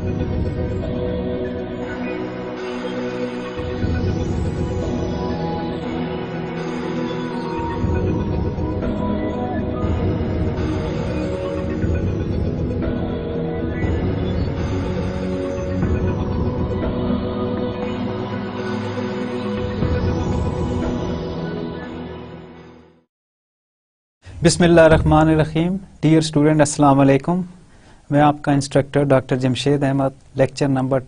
بسم اللہ الرحمن الرحیم. ڈیئر اسٹوڈنٹ السلام علیکم. میں آپ کا instructor doctor Jamshed Ahmed lecture number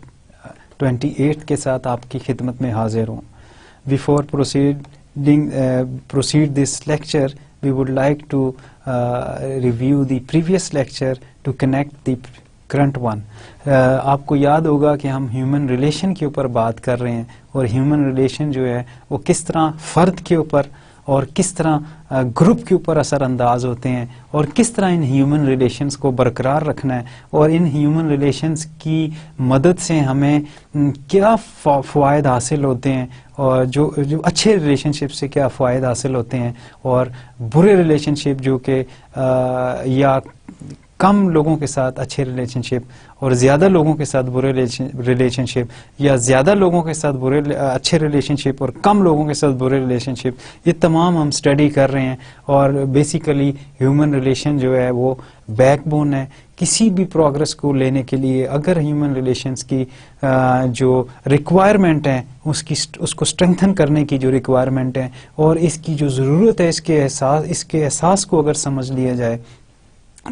28 کے ساتھ آپ کی خدمت میں حاضر ہوں. Before proceed this lecture, we would like to review the previous lecture to connect the current one. آپ کو یاد ہوگا کہ ہم ہیومن ریلیشن کے اوپر بات کر رہے ہیں اور ہیومن ریلیشن جو ہے وہ کس طرح فرد کے اوپر اور کس طرح گروپ کے اوپر اثر انداز ہوتے ہیں اور کس طرح ان ہیومن ریلیشنز کو برقرار رکھنا ہے اور ان ہیومن ریلیشنز کی مدد سے ہمیں کیا فوائد حاصل ہوتے ہیں اور جو اچھے ریلیشن شپ سے کیا فوائد حاصل ہوتے ہیں اور برے ریلیشن شپ جو کہ یا کم لوگوں کے ساتھ اچھے ریلیشن شپ اور زیادہ لوگوں کے ساتھ برے ریلیشن شپ یا زیادہ لوگوں کے ساتھ اچھے ریلیشن شپ اور کم لوگوں کے ساتھ برے ریلیشن شپ، یہ تمام ہم اسٹڈی کر رہے ہیں. اور بیسیکلی ہیومن ریلیشن جو ہے وہ بیک بون ہے کسی بھی پروگرس کو لینے کے لیے. اگر ہیومن ریلیشنز کی جو ریکوائرمنٹ ہیں اس کو اسٹرینتھن کرنے کی جو ریکوائرمنٹ ہے اور اس کی جو ضرورت ہے اس کے احساس کو اگر سمجھ لیا جائے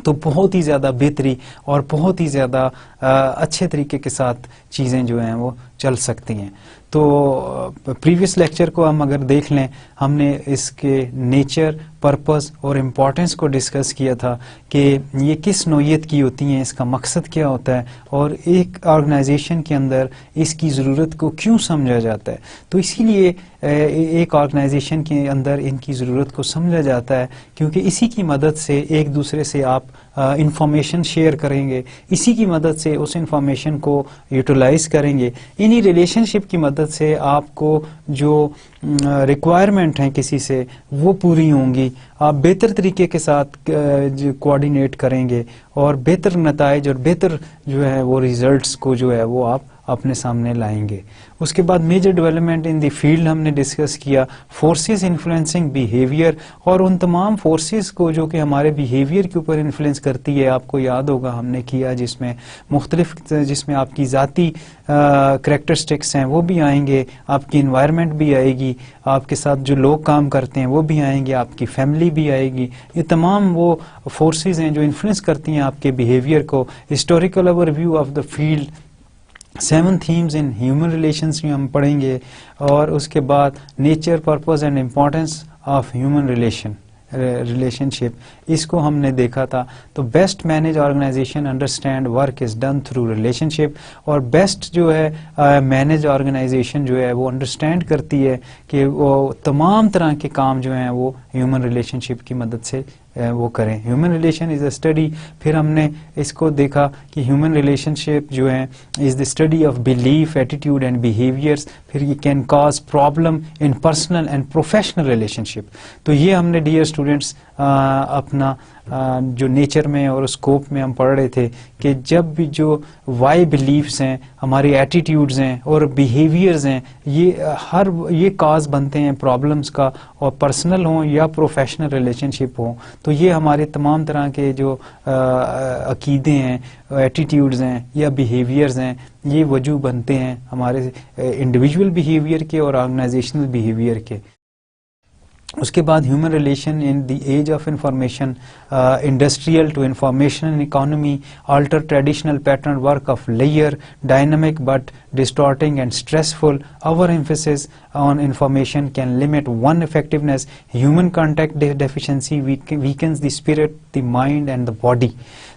تو بہت ہی زیادہ بہتری اور بہت ہی زیادہ اچھے طریقے کے ساتھ چیزیں جو ہیں وہ چل سکتی ہیں. تو پریویس لیکچر کو ہم اگر دیکھ لیں، ہم نے اس کے نیچر، پرپز اور امپورٹنس کو ڈسکس کیا تھا کہ یہ کس نوعیت کی ہوتی ہیں، اس کا مقصد کیا ہوتا ہے اور ایک آرگنائزیشن کے اندر اس کی ضرورت کو کیوں سمجھا جاتا ہے. تو اسی لیے ایک آرگنائزیشن کے اندر ان کی ضرورت کو سمجھا جاتا ہے کیونکہ اسی کی مدد سے ایک دوسرے سے آپ انفارمیشن شیئر کریں گے، اسی کی مدد سے اس انفارمیشن کو یوٹیلائز کریں گے. انہی ریلیشن شپ کی مدد سے آپ کو جو ریکوائرمنٹ ہیں کسی سے وہ پوری ہوں گی، آپ بہتر طریقے کے ساتھ کوآرڈینیٹ کریں گے اور بہتر نتائج اور بہتر جو ہے وہ ریزلٹس کو جو ہے وہ آپ اپنے سامنے لائیں گے. اس کے بعد major development in the field ہم نے ڈسکس کیا، فورسز انفلوئنسنگ بیہیویئر، اور ان تمام فورسز کو جو کہ ہمارے بیہیویئر کے اوپر انفلوئنس کرتی ہے. آپ کو یاد ہوگا ہم نے کیا جس میں آپ کی ذاتی کریکٹرسٹکس ہیں وہ بھی آئیں گے، آپ کی انوائرمنٹ بھی آئے گی، آپ کے ساتھ جو لوگ کام کرتے ہیں وہ بھی آئیں گے، آپ کی فیملی بھی آئے گی. یہ تمام وہ فورسز ہیں جو انفلوئنس کرتی ہیں آپ کے بیہیویئر کو. Historical overview of the field, 7 themes in human relations میں ہم پڑھیں گے، اور اس کے بعد nature, purpose and importance of human relationship, اس کو ہم نے دیکھا تھا. تو best manage organization understand work is done through relationship, اور بیسٹ جو ہے مینج آرگنائزیشن جو ہے وہ انڈرسٹینڈ کرتی ہے کہ وہ تمام طرح کے کام جو ہیں وہ ہیومن ریلیشن شپ کی مدد سے وہ کریں. Human relation is a study, پھر ہم نے اس کو دیکھا کہ ہیومن ریلیشن شپ جو ہے is the study of belief, attitude and behaviours. پھر یہ can cause problem in personal and professional relationship. تو یہ ہم نے ڈیئر اسٹوڈینٹس اپنا جو نیچر میں اور اسکوپ میں ہم پڑھ رہے تھے کہ جب بھی جو وائی بلیفس ہیں، ہماری ایٹیٹیوڈز ہیں اور بیہیویئرز ہیں، یہ کاز بنتے ہیں پرابلمس کا، اور پرسنل ہوں یا پروفیشنل ریلیشن شپ ہوں. تو یہ ہمارے تمام طرح کے جو عقیدے ہیں، ایٹیٹیوڈز ہیں یا بیہیویئرز ہیں، یہ وجوہ بنتے ہیں ہمارے انڈیویجول بیہیویئر کے اور آرگنائزیشنل بیہیویئر کے. اس کے بعد human relation in the age of information, industrial to information economy, alter traditional pattern work of layer, dynamic but distorting and stressful. Our emphasis on information can limit one effectiveness. Human contact deficiency weakens the spirit, the mind and the body.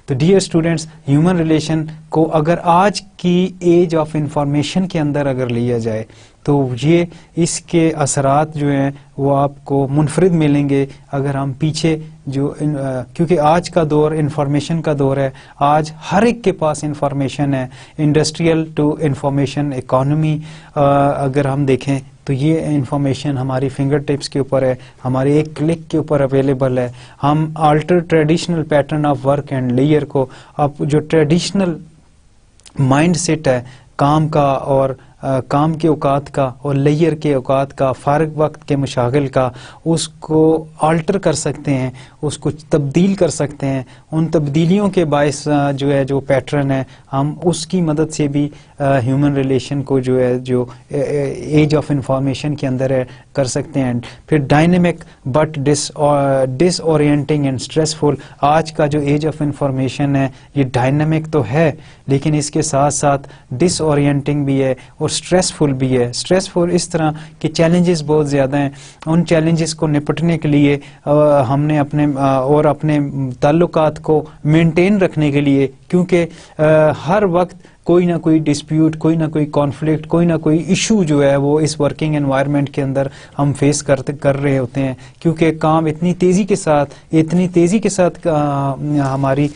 تو dear students, human relation کو اگر آج کی age of information کے اندر اگر لیا جائے تو یہ اس کے اثرات جو ہیں وہ آپ کو منفرد ملیں گے اگر ہم پیچھے کیونکہ آج کا دور انفارمیشن کا دور ہے، آج ہر ایک کے پاس انفارمیشن ہے. انڈسٹریل ٹو انفارمیشن اکانومی اگر ہم دیکھیں تو یہ انفارمیشن ہماری فنگر ٹپس کے اوپر ہے، ہمارے ایک کلک کے اوپر اویلیبل ہے. ہم alter traditional pattern of work and layer کو، اب جو ٹریڈیشنل مائنڈ سیٹ ہے کام کا اور کام کے اوقات کا اور لیئر کے اوقات کا، فارغ وقت کے مشاغل کا، اس کو آلٹر کر سکتے ہیں، اس کو تبدیل کر سکتے ہیں. ان تبدیلیوں کے باعث جو ہے جو پیٹرن ہے ہم اس کی مدد سے بھی ہیومن ریلیشن کو جو ہے جو ایج آف انفارمیشن کے اندر ہے کر سکتے ہیں. پھر dynamic but disorienting and stressful. آج کا جو ایج آف انفارمیشن ہے یہ ڈائنامک تو ہے لیکن اس کے ساتھ ساتھ ڈس اورینٹنگ بھی ہے اور اسٹریسفل بھی ہے. اسٹریسفل اس طرح کہ چیلنجز بہت زیادہ ہیں. ان چیلنجز کو نپٹنے کے لیے ہم نے اپنے تعلقات کو مینٹین رکھنے کے لیے، کیونکہ ہر وقت کوئی نہ کوئی ڈسپیوٹ، کوئی نہ کوئی کانفلکٹ، کوئی نہ کوئی ایشو جو ہے وہ اس ورکنگ انوائرمنٹ کے اندر ہم فیس کر رہے ہوتے ہیں، کیونکہ کام اتنی تیزی کے ساتھ ہماری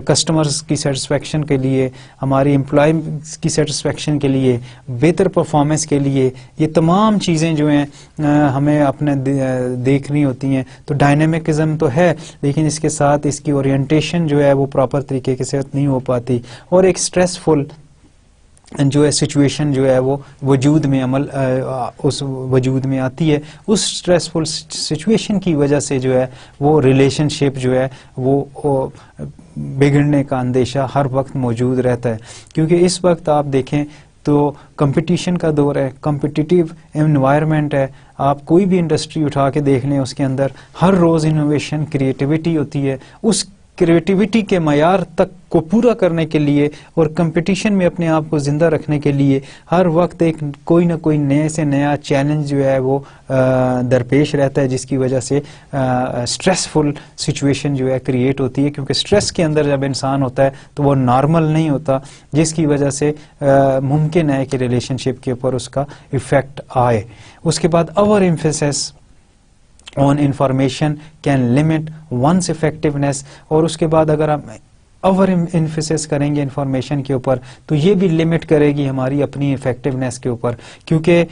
کسٹمرز کی سیٹسفیکشن کے لیے، ہماری امپلائیز کی سیٹسفیکشن کے لیے، بہتر پرفارمنس کے لیے، یہ تمام چیزیں جو ہیں ہمیں اپنے دیکھنی ہوتی ہیں. تو ڈائنامکزم تو ہے لیکن اس کے ساتھ اس کی اورینٹیشن جو ہے وہ پراپر طریقے کے ساتھ نہیں ہو پاتی، اور ایک اسٹریسفل جو ہے سچویشن جو ہے وہ وجود میں آتی ہے. اس اسٹریسفل سچویشن کی وجہ سے جو ہے وہ ریلیشن شپ جو ہے وہ بگڑنے کا اندیشہ ہر وقت موجود رہتا ہے. کیونکہ اس وقت آپ دیکھیں تو کمپٹیشن کا دور ہے، کمپٹیٹیو انوائرمنٹ ہے. آپ کوئی بھی انڈسٹری اٹھا کے دیکھ لیں، اس کے اندر ہر روز انوویشن، کریٹیوٹی ہوتی ہے. اس کریٹیوٹی کے معیار تک کو پورا کرنے کے لیے اور کمپٹیشن میں اپنے آپ کو زندہ رکھنے کے لیے ہر وقت ایک کوئی نہ کوئی نئے سے نیا چیلنج جو ہے وہ درپیش رہتا ہے، جس کی وجہ سے اسٹریسفل سچویشن جو ہے کریٹ ہوتی ہے. کیونکہ اسٹریس کے اندر جب انسان ہوتا ہے تو وہ نارمل نہیں ہوتا، جس کی وجہ سے ممکن ہے کہ ریلیشن شپ کے اوپر اس کا ایفیکٹ آئے. اس کے بعد over emphasis on information can limit one's effectiveness. اور اس کے بعد اگر ہم اوور انفیسس کریں گے انفارمیشن کے اوپر تو یہ بھی لمٹ کرے گی ہماری اپنی افیکٹونیس کے اوپر، کیونکہ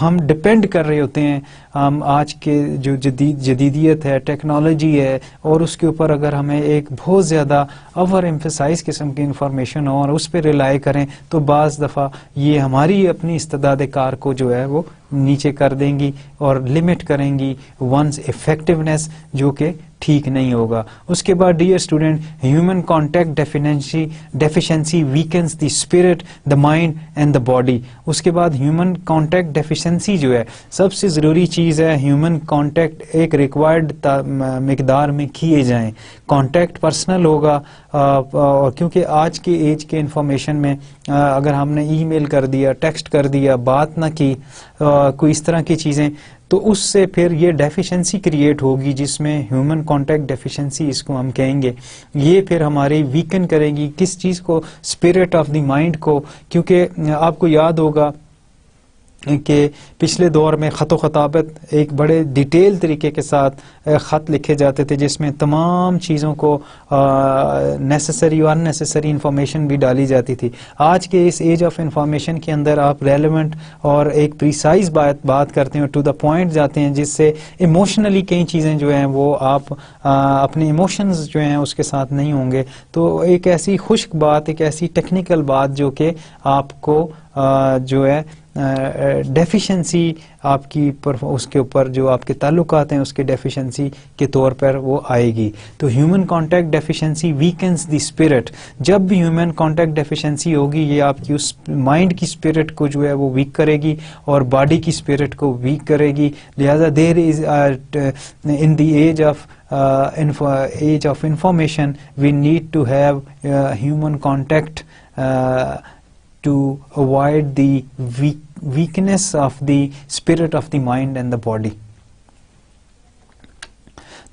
ہم ڈپینڈ کر رہے ہوتے ہیں. ہم آج کے جو جدیدیت ہے، ٹیکنالوجی ہے، اور اس کے اوپر اگر ہمیں ایک بہت زیادہ اوور ایمفیسائز قسم کی انفارمیشن ہو اور اس پہ ریلائی کریں تو بعض دفعہ یہ ہماری اپنی استعداد کار کو جو ہے وہ نیچے کر دیں گی اور لمٹ کریں گی ونز افیکٹونیس، جو کہ ٹھیک نہیں ہوگا. اس کے بعد dear student, human contact deficiency weakens the spirit, the mind and the body. اس کے بعد ہیومن کانٹیکٹ ڈیفیشنسی جو ہے سب سے ضروری چیز ہے. ہیومن کانٹیکٹ ایک ریکوائرڈ مقدار میں کیے جائیں. کانٹیکٹ پرسنل ہوگا، اور کیونکہ آج کے ایج کے انفارمیشن میں اگر ہم نے ای میل کر دیا، ٹیکسٹ کر دیا، بات نہ کی، کوئی اس طرح کی چیزیں، تو اس سے پھر یہ ڈیفیشنسی کریٹ ہوگی جس میں ہیومن کانٹیکٹ ڈیفیشنسی اس کو ہم کہیں گے. یہ پھر ہماری ویکن کرے گی کس چیز کو؟ اسپرٹ آف دی مائنڈ کو. کیونکہ آپ کو یاد ہوگا کہ پچھلے دور میں خط و خطابت ایک بڑے ڈیٹیل طریقے کے ساتھ خط لکھے جاتے تھے جس میں تمام چیزوں کو نیسیسری اور ان نیسیسری انفارمیشن بھی ڈالی جاتی تھی. آج کے اس ایج آف انفارمیشن کے اندر آپ ریلیونٹ اور ایک پریسائز بات کرتے ہیں، ٹو دا پوائنٹ جاتے ہیں، جس سے ایموشنلی کئی چیزیں جو ہیں وہ آپ اپنے ایموشنز جو ہیں اس کے ساتھ نہیں ہوں گے. تو ایک ایسی خشک بات، ایک ایسی ٹیکنیکل بات جو کہ آپ کو جو ہے ڈیفیشنسی آپ کی اس کے اوپر جو آپ کے تعلقات ہیں اس کے ڈیفیشنسی کے طور پر وہ آئے گی. تو human contact deficiency weakens the spirit. جب بھی ہیومن کانٹیکٹ ڈیفیشنسی ہوگی یہ آپ کی اس مائنڈ کی اسپرٹ کو جو ہے وہ ویک کرے گی اور باڈی کی اسپرٹ کو ویک کرے گی. لہذا there is in the age of information we need to have human contact to avoid the weakness of the spirit of the mind and the body.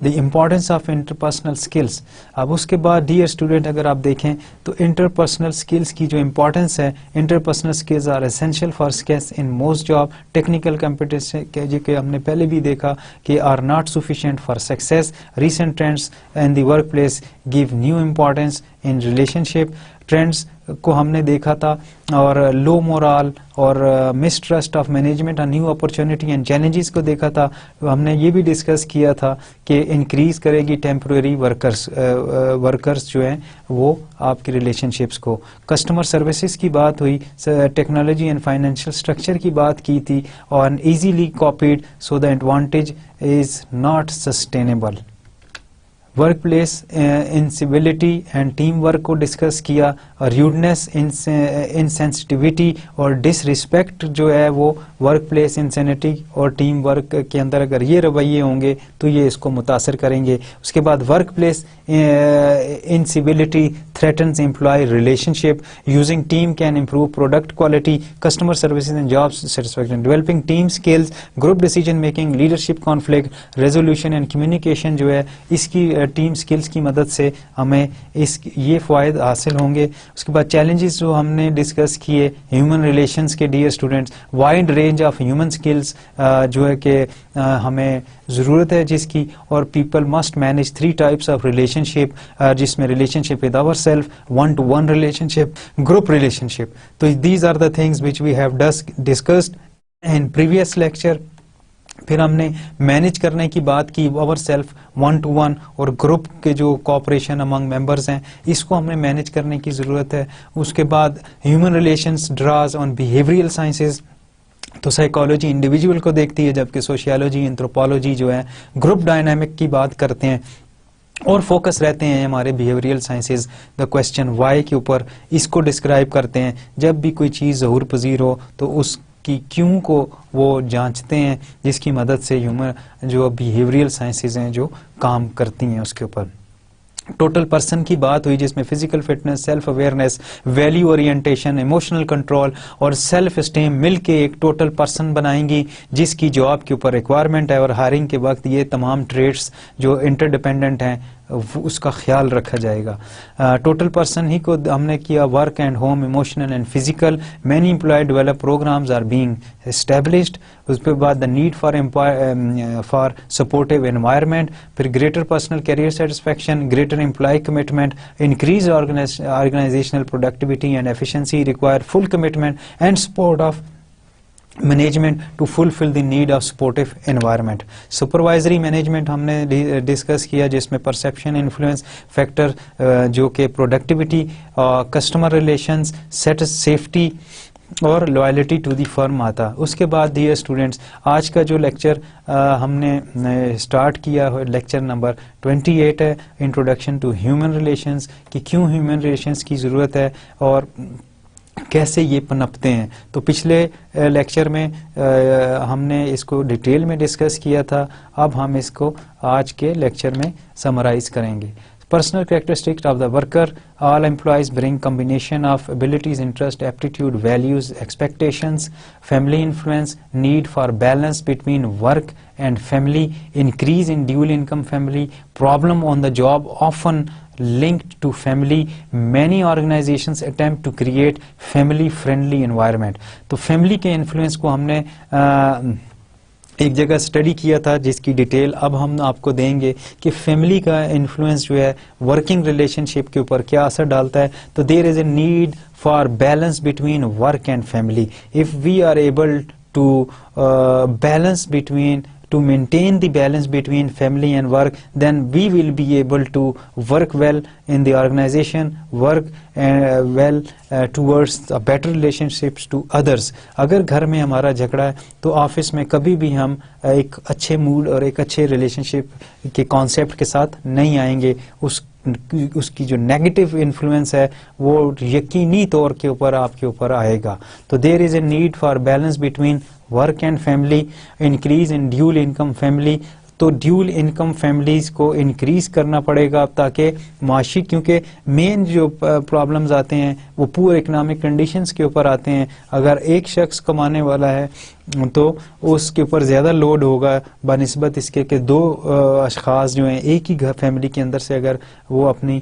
The importance of interpersonal skills. اب اس کے بعد dear student اگر آپ دیکھیں تو interpersonal skills کی جو امپورٹنس ہے، interpersonal skills are essential for success in most job. Technical competency جو کہ ہم نے پہلے بھی دیکھا کہ are not sufficient for success. Recent trends in the workplace give new importance in relationship. Trends کو ہم نے دیکھا تھا, اور لو مورال اور مسٹرسٹ آف مینجمنٹ اور نیو اپرچونٹی اینڈ چیلنجز کو دیکھا تھا. ہم نے یہ بھی ڈسکس کیا تھا کہ انکریز کرے گی ٹیمپرری ورکرز جو ہیں وہ آپ کی ریلیشن شپس کو. کسٹمر سروسز کی بات ہوئی, ٹیکنالوجی اینڈ فائنینشیل اسٹرکچر کی بات کی تھی, اور easily copied so the advantage is not sustainable. Work place incivility and team work کو ڈسکس کیا, اور ریوڈنس, انسینسٹیوٹی اور ڈس ریسپیکٹ جو ہے وہ ورک پلیس انسینٹی اور ٹیم ورک کے اندر اگر یہ رویے ہوں گے تو یہ اس کو متاثر کریں گے. اس کے بعد work place incivility threatens employee relationship, using team can improve product quality, customer services and job satisfaction, developing team skills, group decision making, leadership conflict resolution and communication جو ہے اس کی ٹیم سکلز کی مدد سے ہمیں یہ فوائد حاصل ہوں گے. اس کے بعد چیلنجز جو ہم نے ڈسکس کیے ہیومن ریلیشنز کے, dear students, wide range of human skills جو ہے کہ ہمیں ضرورت ہے جس کی, اور people must manage 3 types of relationship, جس میں relationship with our self, one to one relationship, group relationship. تو these are the things which we have discussed in previous lecture. پھر ہم نے manage کرنے کی بات کی, over self, one to one, اور گروپ کے جو کوآپریشن امنگ ممبرز ہیں اس کو ہمیں مینیج کرنے کی ضرورت ہے. اس کے بعد human relations draws on behavioural sciences, تو سائیکالوجی انڈیویجول کو دیکھتی ہے, جبکہ سوشیالوجی اینتھروپولوجی جو ہے گروپ ڈائنامک کی بات کرتے ہیں, اور فوکس رہتے ہیں ہمارے behavioural sciences the question why کے اوپر, اس کو ڈسکرائب کرتے ہیں. جب بھی کوئی چیز ظہور پذیر ہو تو اس کی کیوں کو وہ جانچتے ہیں, جس کی مدد سے ہیومن جو بیہیویئرل سائنسز ہیں جو کام کرتی ہیں اس کے اوپر. ٹوٹل پرسن کی بات ہوئی جس میں physical fitness, self awareness, value orientation, emotional control اور سیلف اسٹیم مل کے ایک ٹوٹل پرسن بنائیں گی جس کی جاب کے اوپر ریکوائرمنٹ ہے, اور ہائرنگ کے وقت یہ تمام ٹریٹس جو انٹر ڈیپینڈنٹ ہیں اس کا خیال رکھا جائے گا. ٹوٹل پرسن ہی کو ہم نے کیا work and home, emotional and physical. Many employee develop programs are being established. اس کے بعد the need for supportive environment. پھر greater personal career satisfaction, greater employee commitment, increase organizational productivity and efficiency require full commitment and support of management to fulfil the need of supportive environment. Supervisory management ہم نے discuss کیا جس میں perception influence factor جو کہ productivity, customer relations, safety اور loyalty to the فرم آتا. اس کے بعد ڈیئر اسٹوڈینٹس آج کا جو لیکچر ہم نے اسٹارٹ کیا لیکچر نمبر 28 ہے, انٹروڈکشن ٹو ہیومن ریلیشنز, کہ کیوں ہیومن ریلیشنز کی ضرورت ہے اور کیسے یہ پنپتے ہیں. تو پچھلے لیکچر میں ہم نے اس کو ڈیٹیل میں ڈسکس کیا تھا, اب ہم اس کو آج کے لیکچر میں سمرائز کریں گے. Personal characteristics of the worker. All employees bring combination of abilities, interest, aptitude, values, expectations, family influence, need for balance between work and family, increase in dual income family, problem on the job often linked to family. Many organizations attempt to create family friendly environment. تو family کے influence کو ہم نے ایک جگہ study کیا تھا جس کی ڈیٹیل اب ہم آپ کو دیں گے کہ فیملی کا انفلوئنس جو ہے ورکنگ ریلیشن شپ کے اوپر کیا اثر ڈالتا ہے. تو there is a need for balance between work and family. If we are able to balance between to maintain the balance between family and work, then we will be able to work well in the organization, work well towards a better relationships to others. اگر گھر میں ہمارا جھگڑا ہے تو office میں کبھی بھی ہم ایک اچھے موڈ اور ایک اچھے ریلیشن شپ کے کانسیپٹ کے ساتھ نہیں آئیں گے. اس کی جو نیگیٹو انفلوئنس ہے وہ یقینی طور کے اوپر آپ کے اوپر آئے گا. تو there is a need for balance between work and family, increase in dual income family. تو ڈیول انکم فیملیز کو انکریز کرنا پڑے گا تاکہ معاشی, کیونکہ مین جو پرابلمز آتے ہیں وہ پور اکنامک کنڈیشنز کے اوپر آتے ہیں. اگر ایک شخص کمانے والا ہے تو اس کے اوپر زیادہ لوڈ ہوگا بنسبت اس کے کہ دو اشخاص جو ہیں ایک ہی فیملی کے اندر سے اگر وہ اپنی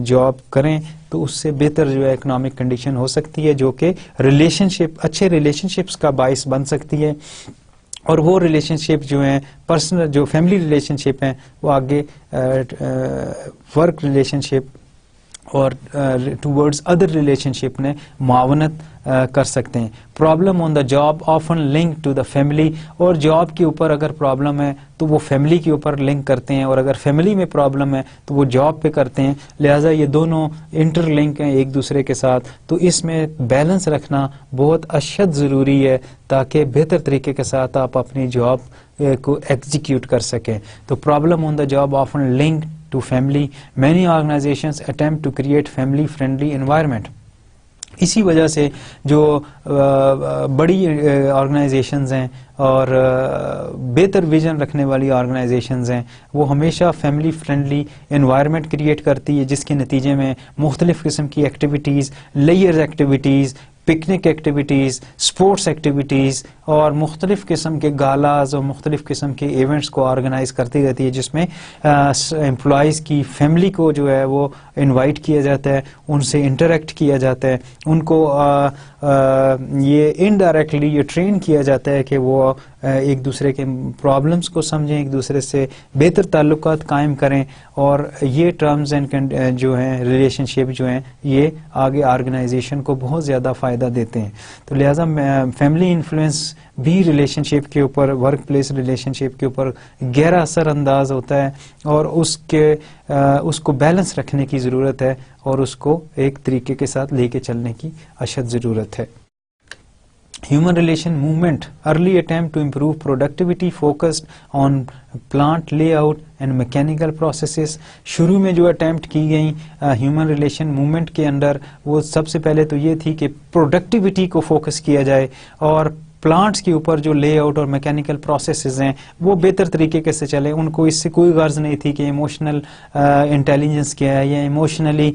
جاب کریں تو اس سے بہتر جو ہے اکنامک کنڈیشن ہو سکتی ہے جو کہ ریلیشن شپ, اچھے ریلیشن شپس کا باعث بن سکتی ہے. اور وہ ریلیشن شپ جو ہیں پرسنل جو فیملی ریلیشن شپ ہیں وہ آگے ورک ریلیشن شپ اور ٹورڈز ادر ریلیشن شپ نے معاونت کر سکتے ہیں. Problem on the job often link to the family, اور جاب کے اوپر اگر پرابلم ہے تو وہ فیملی کے اوپر لنک کرتے ہیں, اور اگر فیملی میں پرابلم ہے تو وہ جاب پہ کرتے ہیں. لہٰذا یہ دونوں انٹر لنک ہیں ایک دوسرے کے ساتھ, تو اس میں بیلنس رکھنا بہت اشد ضروری ہے تاکہ بہتر طریقے کے ساتھ آپ اپنی جاب کو ایگزیکیوٹ کر سکیں. تو problem on the job often link to family. Many organizations attempt to create family friendly environment. اسی وجہ سے جو بڑی آرگنائزیشنز ہیں اور بہتر ویژن رکھنے والی آرگنائزیشنز ہیں وہ ہمیشہ فیملی فرینڈلی انوائرمنٹ کریٹ کرتی ہے, جس کے نتیجے میں مختلف قسم کی activities, layers activities, picnic activities, sports activities اور مختلف قسم کے گالاز اور مختلف قسم کے ایونٹس کو آرگنائز کرتی رہتی ہے, جس میں امپلائیز کی فیملی کو جو ہے وہ انوائٹ کیا جاتا ہے, ان سے انٹریکٹ کیا جاتا ہے, ان کو یہ انڈائریکٹلی یہ ٹرین کیا جاتا ہے کہ وہ ایک دوسرے کے پرابلمس کو سمجھیں, ایک دوسرے سے بہتر تعلقات قائم کریں, اور یہ ٹرمز اینڈ جو ہیں ریلیشن شپ جو ہیں یہ آگے آرگنائزیشن کو بہت زیادہ فائدہ دیتے ہیں. تو لہٰذا فیملی انفلوئنس بھی ریلیشن شپ کے اوپر, ورک پلیس ریلیشن شپ کے اوپر گہرا اثر انداز ہوتا ہے, اور اس کو بیلنس رکھنے کی ضرورت ہے, اور اس کو ایک طریقے کے ساتھ لے کے چلنے کی اشد ضرورت ہے. Human relation movement, early attempt to improve productivity focused on plant layout and mechanical processes. شروع میں جو اٹیمپٹ کی گئیں ہیومن ریلیشن موومنٹ کے اندر, وہ سب سے پہلے تو یہ تھی کہ پروڈکٹیوٹی کو فوکس کیا جائے, اور پلانٹس کے اوپر جو لے آؤٹ اور میکینیکل پروسیسز ہیں وہ بہتر طریقے سے چلیں. ان کو اس سے کوئی غرض نہیں تھی کہ ایموشنل انٹیلیجنس کیا ہے, یا ایموشنلی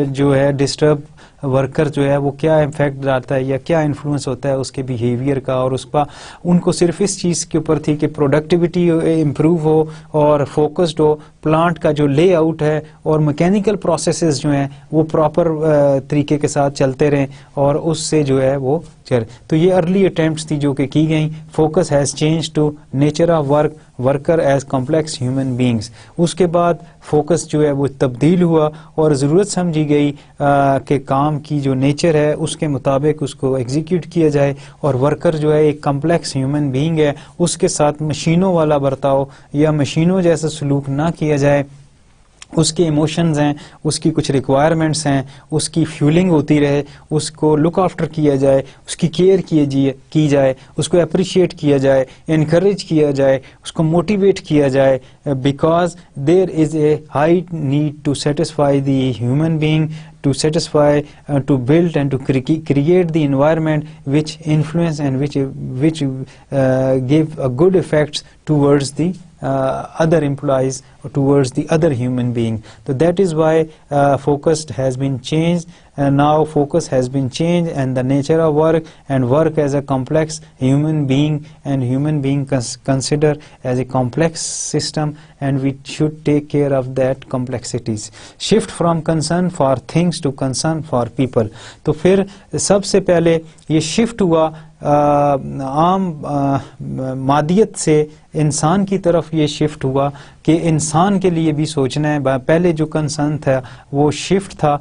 جو ہے ڈسٹرب ورکر جو ہے وہ کیا امپیکٹ ڈالتا ہے یا کیا انفلوئنس ہوتا ہے اس کے بیہیویئر کا, اور اس کا ان کو صرف اس چیز کے اوپر تھی کہ پروڈکٹیوٹی امپروو ہو اور فوکسڈ ہو, پلانٹ کا جو لے آؤٹ ہے اور میکینیکل پروسیسز جو ہیں وہ پراپر طریقے کے ساتھ چلتے رہیں, اور اس سے جو ہے وہ تو یہ ارلی اٹیمپٹس تھی جو کہ کی گئیں. Focus has change to nature of work, worker as complex human beings. اس کے بعد فوکس جو ہے وہ تبدیل ہوا اور ضرورت سمجھی گئی کہ کام کی جو نیچر ہے اس کے مطابق اس کو ایگزیکیوٹ کیا جائے, اور ورکر جو ہے ایک کمپلیکس ہیومن بینگ ہے, اس کے ساتھ مشینوں والا برتاؤ یا مشینوں جیسا سلوک نہ کیا جائے. اس کے ایموشنز ہیں, اس کی کچھ ریکوائرمنٹس ہیں, اس کی فیولنگ ہوتی رہے, اس کو لک آفٹر کیا جائے, اس کی کیئر کی جائے, اس کو اپریشیٹ کیا جائے, انکریج کیا جائے, اس کو موٹیویٹ کیا جائے, because there is a high need to satisfy the human being, to satisfy, to build and to create the environment which influence and which give a good effects towards the other employees or towards the other human being. So that is why focus has been changed, and now focus has been changed, and the nature of work and work as a complex human being, and human being consider as a complex system, and we should take care of that complexities. Shift from concern for things to concern for people. تو پھر سب سے پہلے یہ shift ہوا عام مادیت سے انسان کی طرف, یہ شفٹ ہوا کہ انسان کے لیے بھی سوچنا ہے. پہلے جو کنسرن تھا وہ شفٹ تھا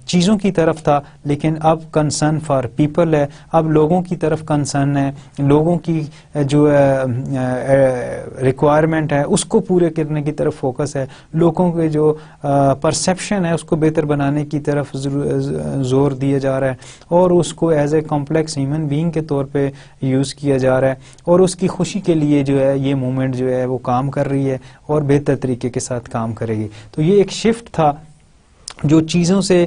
چیزوں کی طرف تھا, لیکن اب کنسرن فار پیپل ہے, اب لوگوں کی طرف کنسرن ہے, لوگوں کی جو ریکوائرمنٹ ہے اس کو پورے کرنے کی طرف فوکس ہے, لوگوں کے جو پرسیپشن ہے اس کو بہتر بنانے کی طرف زور دیا جا رہا ہے, اور اس کو as a complex human being کے طور پہ یوز کیا جا رہا ہے, اور اس کی خوشی کے لیے جو ہے یہ موومنٹ جو ہے وہ کام کر رہی ہے اور بہتر طریقے کے ساتھ کام کرے گی. تو یہ ایک شفٹ تھا جو چیزوں سے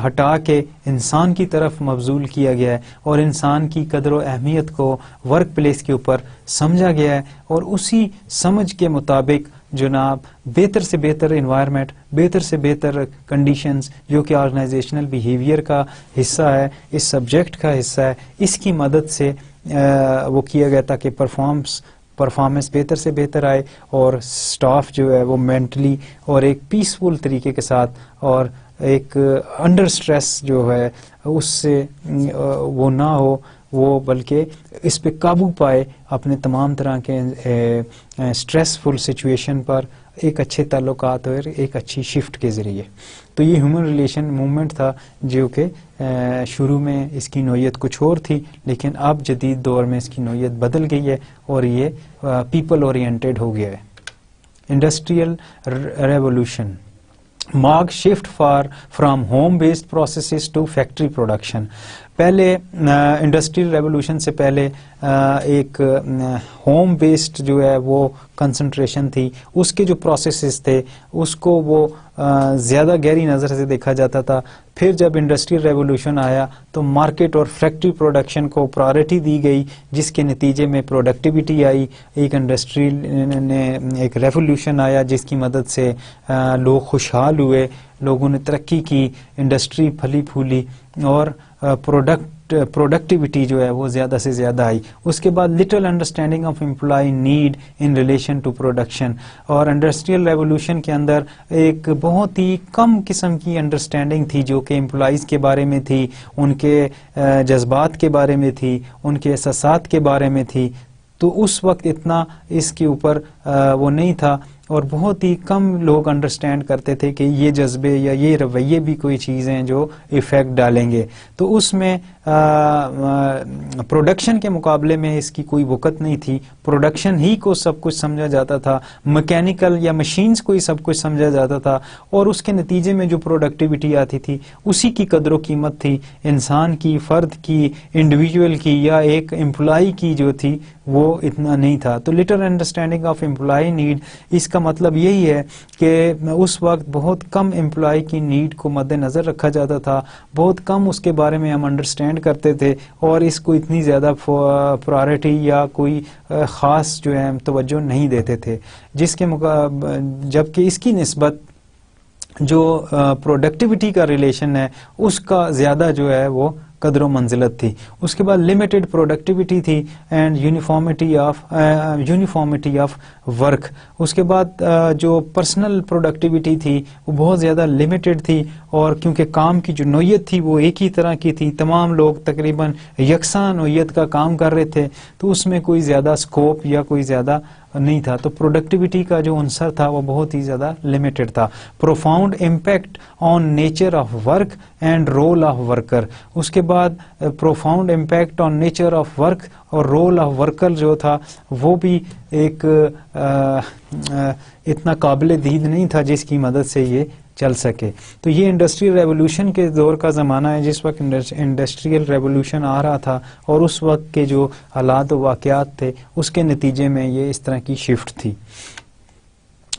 ہٹا کے انسان کی طرف مبذول کیا گیا ہے, اور انسان کی قدر و اہمیت کو ورک پلیس کے اوپر سمجھا گیا ہے, اور اسی سمجھ کے مطابق جناب بہتر سے بہتر انوائرمنٹ, بہتر سے بہتر کنڈیشنز جو کہ آرگنائزیشنل بیہیویئر کا حصہ ہے, اس سبجیکٹ کا حصہ ہے, اس کی مدد سے وہ کیا گیا تاکہ پرفارمنس بہتر سے بہتر آئے, اور سٹاف جو ہے وہ مینٹلی اور ایک پیسفل طریقے کے ساتھ اور ایک انڈر سٹریس جو ہے اس سے وہ نہ ہو, وہ بلکہ اس پہ قابو پائے اپنے تمام طرح کے سٹریسفل سچویشن پر, ایک اچھے تعلقات اور ایک اچھی شفٹ کے ذریعے. تو یہ ہیومن ریلیشن موومنٹ تھا جو کہ شروع میں اس کی نوعیت کچھ اور تھی، لیکن اب جدید دور میں اس کی نوعیت بدل گئی ہے اور یہ پیپل اورینٹیڈ ہو گیا ہے. Industrial revolution mark shift from home based processes to factory production. پہلے انڈسٹریل ریولوشن سے پہلے ایک ہوم بیسڈ جو ہے وہ کنسنٹریشن تھی، اس کے جو پروسیسز تھے اس کو وہ زیادہ گہری نظر سے دیکھا جاتا تھا. پھر جب انڈسٹریل ریولوشن آیا تو مارکیٹ اور فیکٹری پروڈکشن کو پرائرٹی دی گئی، جس کے نتیجے میں پروڈکٹیوٹی آئی. ایک انڈسٹریل نے ایک ریولوشن آیا جس کی مدد سے لوگ خوشحال ہوئے، لوگوں نے ترقی کی، انڈسٹری پھلی پھولی اور پروڈکٹیوٹی جو ہے وہ زیادہ سے زیادہ آئی. اس کے بعد little understanding of employee need in relation to production, اور انڈسٹریل ریولوشن کے اندر ایک بہت ہی کم قسم کی انڈرسٹینڈنگ تھی جو کہ امپلائیز کے بارے میں تھی، ان کے جذبات کے بارے میں تھی، ان کے احساسات کے بارے میں تھی. تو اس وقت اتنا اس کے اوپر وہ نہیں تھا، اور بہت ہی کم لوگ انڈرسٹینڈ کرتے تھے کہ یہ جذبے یا یہ رویے بھی کوئی چیزیں جو ایفیکٹ ڈالیں گے. تو اس میں پروڈکشن کے مقابلے میں اس کی کوئی وقت نہیں تھی. پروڈکشن ہی کو سب کچھ سمجھا جاتا تھا، میکینیکل یا مشینز کو ہی سب کچھ سمجھا جاتا تھا، اور اس کے نتیجے میں جو پروڈکٹیوٹی آتی تھی اسی کی قدر و قیمت تھی. انسان کی، فرد کی، انڈیویجول کی یا ایک امپلائی کی جو تھی وہ اتنا نہیں تھا. تو little understanding of employee need, اس کا مطلب یہی ہے کہ اس وقت بہت کم امپلائی کی نیڈ کو مد نظر رکھا جاتا تھا، بہت کم اس کے بارے میں ہم انڈرسٹینڈ کرتے تھے، اور اس کو اتنی زیادہ پرائرٹی یا کوئی خاص جو ہے توجہ نہیں دیتے تھے. جبکہ اس کی نسبت جو پروڈکٹیوٹی کا ریلیشن ہے اس کا زیادہ جو ہے وہ قدر و منزلت تھی. اس کے بعد لمیٹڈ پروڈکٹیوٹی تھی اینڈ یونیفارمٹی آف ورک. اس کے بعد جو پرسنل پروڈکٹیوٹی تھی وہ بہت زیادہ لمیٹڈ تھی، اور کیونکہ کام کی جو نوعیت تھی وہ ایک ہی طرح کی تھی، تمام لوگ تقریباً یکساں نوعیت کا کام کر رہے تھے، تو اس میں کوئی زیادہ اسکوپ یا کوئی زیادہ نہیں تھا. تو پروڈکٹیوٹی کا جو عنصر تھا وہ بہت ہی زیادہ لمیٹڈ تھا. Profound impact on nature of work and role of worker. اس کے بعد profound impact on nature of work اور رول آف ورکر جو تھا وہ بھی ایک اتنا قابل دید نہیں تھا جس کی مدد سے یہ چل سکے. تو یہ انڈسٹریل ریولوشن کے دور کا زمانہ ہے جس وقت انڈسٹریل ریولوشن آ رہا تھا، اور اس وقت کے جو حالات و واقعات تھے اس کے نتیجے میں یہ اس طرح کی شفٹ تھی.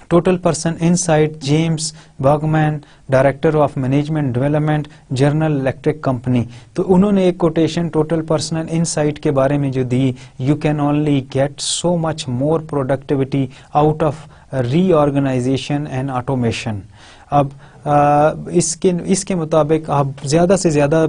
Total person insight James Bergman, director of management development, General Electric company. تو انہوں نے ایک کوٹیشن ٹوٹل پرسنل انسائٹ کے بارے میں جو دی، you can only get so much more productivity out of reorganization and automation. اب اس کے مطابق آپ زیادہ سے زیادہ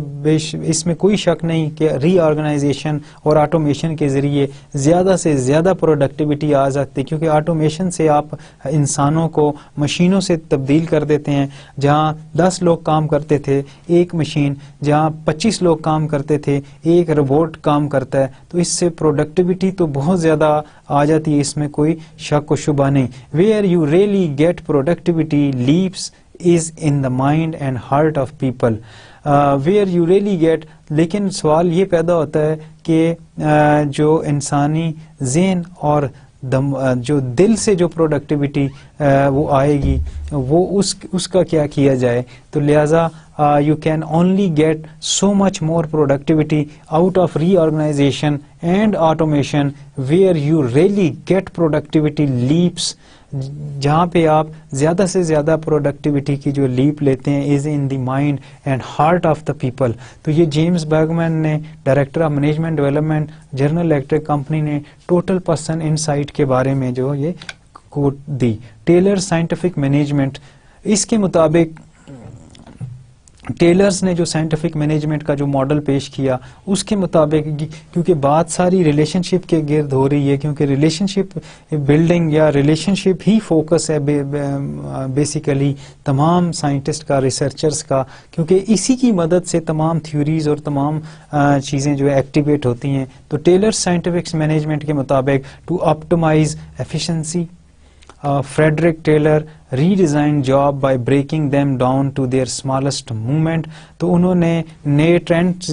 اس میں کوئی شک نہیں کہ ری آرگنائزیشن اور آٹومیشن کے ذریعے زیادہ سے زیادہ پروڈکٹیوٹی آ سکتی، کیونکہ آٹومیشن سے آپ انسانوں کو مشینوں سے تبدیل کر دیتے ہیں. جہاں 10 لوگ کام کرتے تھے ایک مشین، جہاں 25 لوگ کام کرتے تھے ایک روبوٹ کام کرتا ہے. تو اس سے پروڈکٹیوٹی تو بہت زیادہ آ جاتی ہے، اس میں کوئی شک و شبہ نہیں. Where you really get productivity leaps is in the mind and heart of people. Where you really get، لیکن سوال یہ پیدا ہوتا ہے کہ جو انسانی ذہن اور جو دل سے جو پروڈکٹیوٹی وہ آئے گی وہ اس کا کیا کیا جائے. تو لہٰذا you can only get so much more productivity out of reorganization and automation where you really get productivity leaps. جہاں پہ آپ زیادہ سے زیادہ پروڈکٹیوٹی کی جو لیپ لیتے ہیں is in the mind and heart of the people. تو یہ جیمز برگمین نے، director of management development, General Electric company نے ٹوٹل پرسن انسائٹ کے بارے میں جو یہ کوٹ دی. ٹیلر سائنٹیفک مینجمنٹ، اس کے مطابق ٹیلرز نے جو سائنٹیفک مینجمنٹ کا جو ماڈل پیش کیا اس کے مطابق، کیونکہ بات ساری ریلیشن شپ کے گرد ہو رہی ہے، کیونکہ ریلیشن شپ بلڈنگ یا ریلیشن شپ ہی فوکس ہے بیسیکلی تمام سائنٹسٹ کا، ریسرچرز کا، کیونکہ اسی کی مدد سے تمام تھیوریز اور تمام چیزیں جو ہے ایکٹیویٹ ہوتی ہیں. تو ٹیلر سائنٹیفک مینجمنٹ کے مطابق to optimise efficiency, Frederick Taylor redesigned job by breaking them down to their smallest movement. تو انہوں نے نئے ٹرینڈ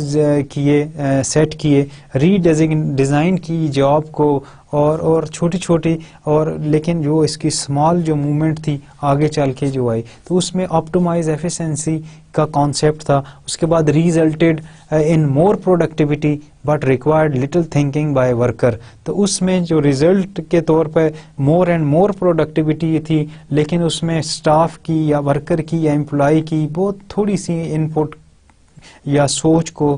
کیے، سیٹ کیے، ڈیزائن کی جاب کو اور چھوٹی چھوٹی، اور لیکن جو اس کی اسمال جو موومنٹ تھی آگے چل کے جو آئی، تو اس میں آپٹومائز ایفیشنسی کا کانسیپٹ تھا. اس کے بعد resulted in more productivity but required little thinking by worker. تو اس میں جو ریزلٹ کے طور پہ مور اینڈ مور پروڈکٹیوٹی تھی، لیکن اس میں اسٹاف کی یا ورکر کی یا امپلائی کی بہت تھوڑی سی ان پٹ یا سوچ کو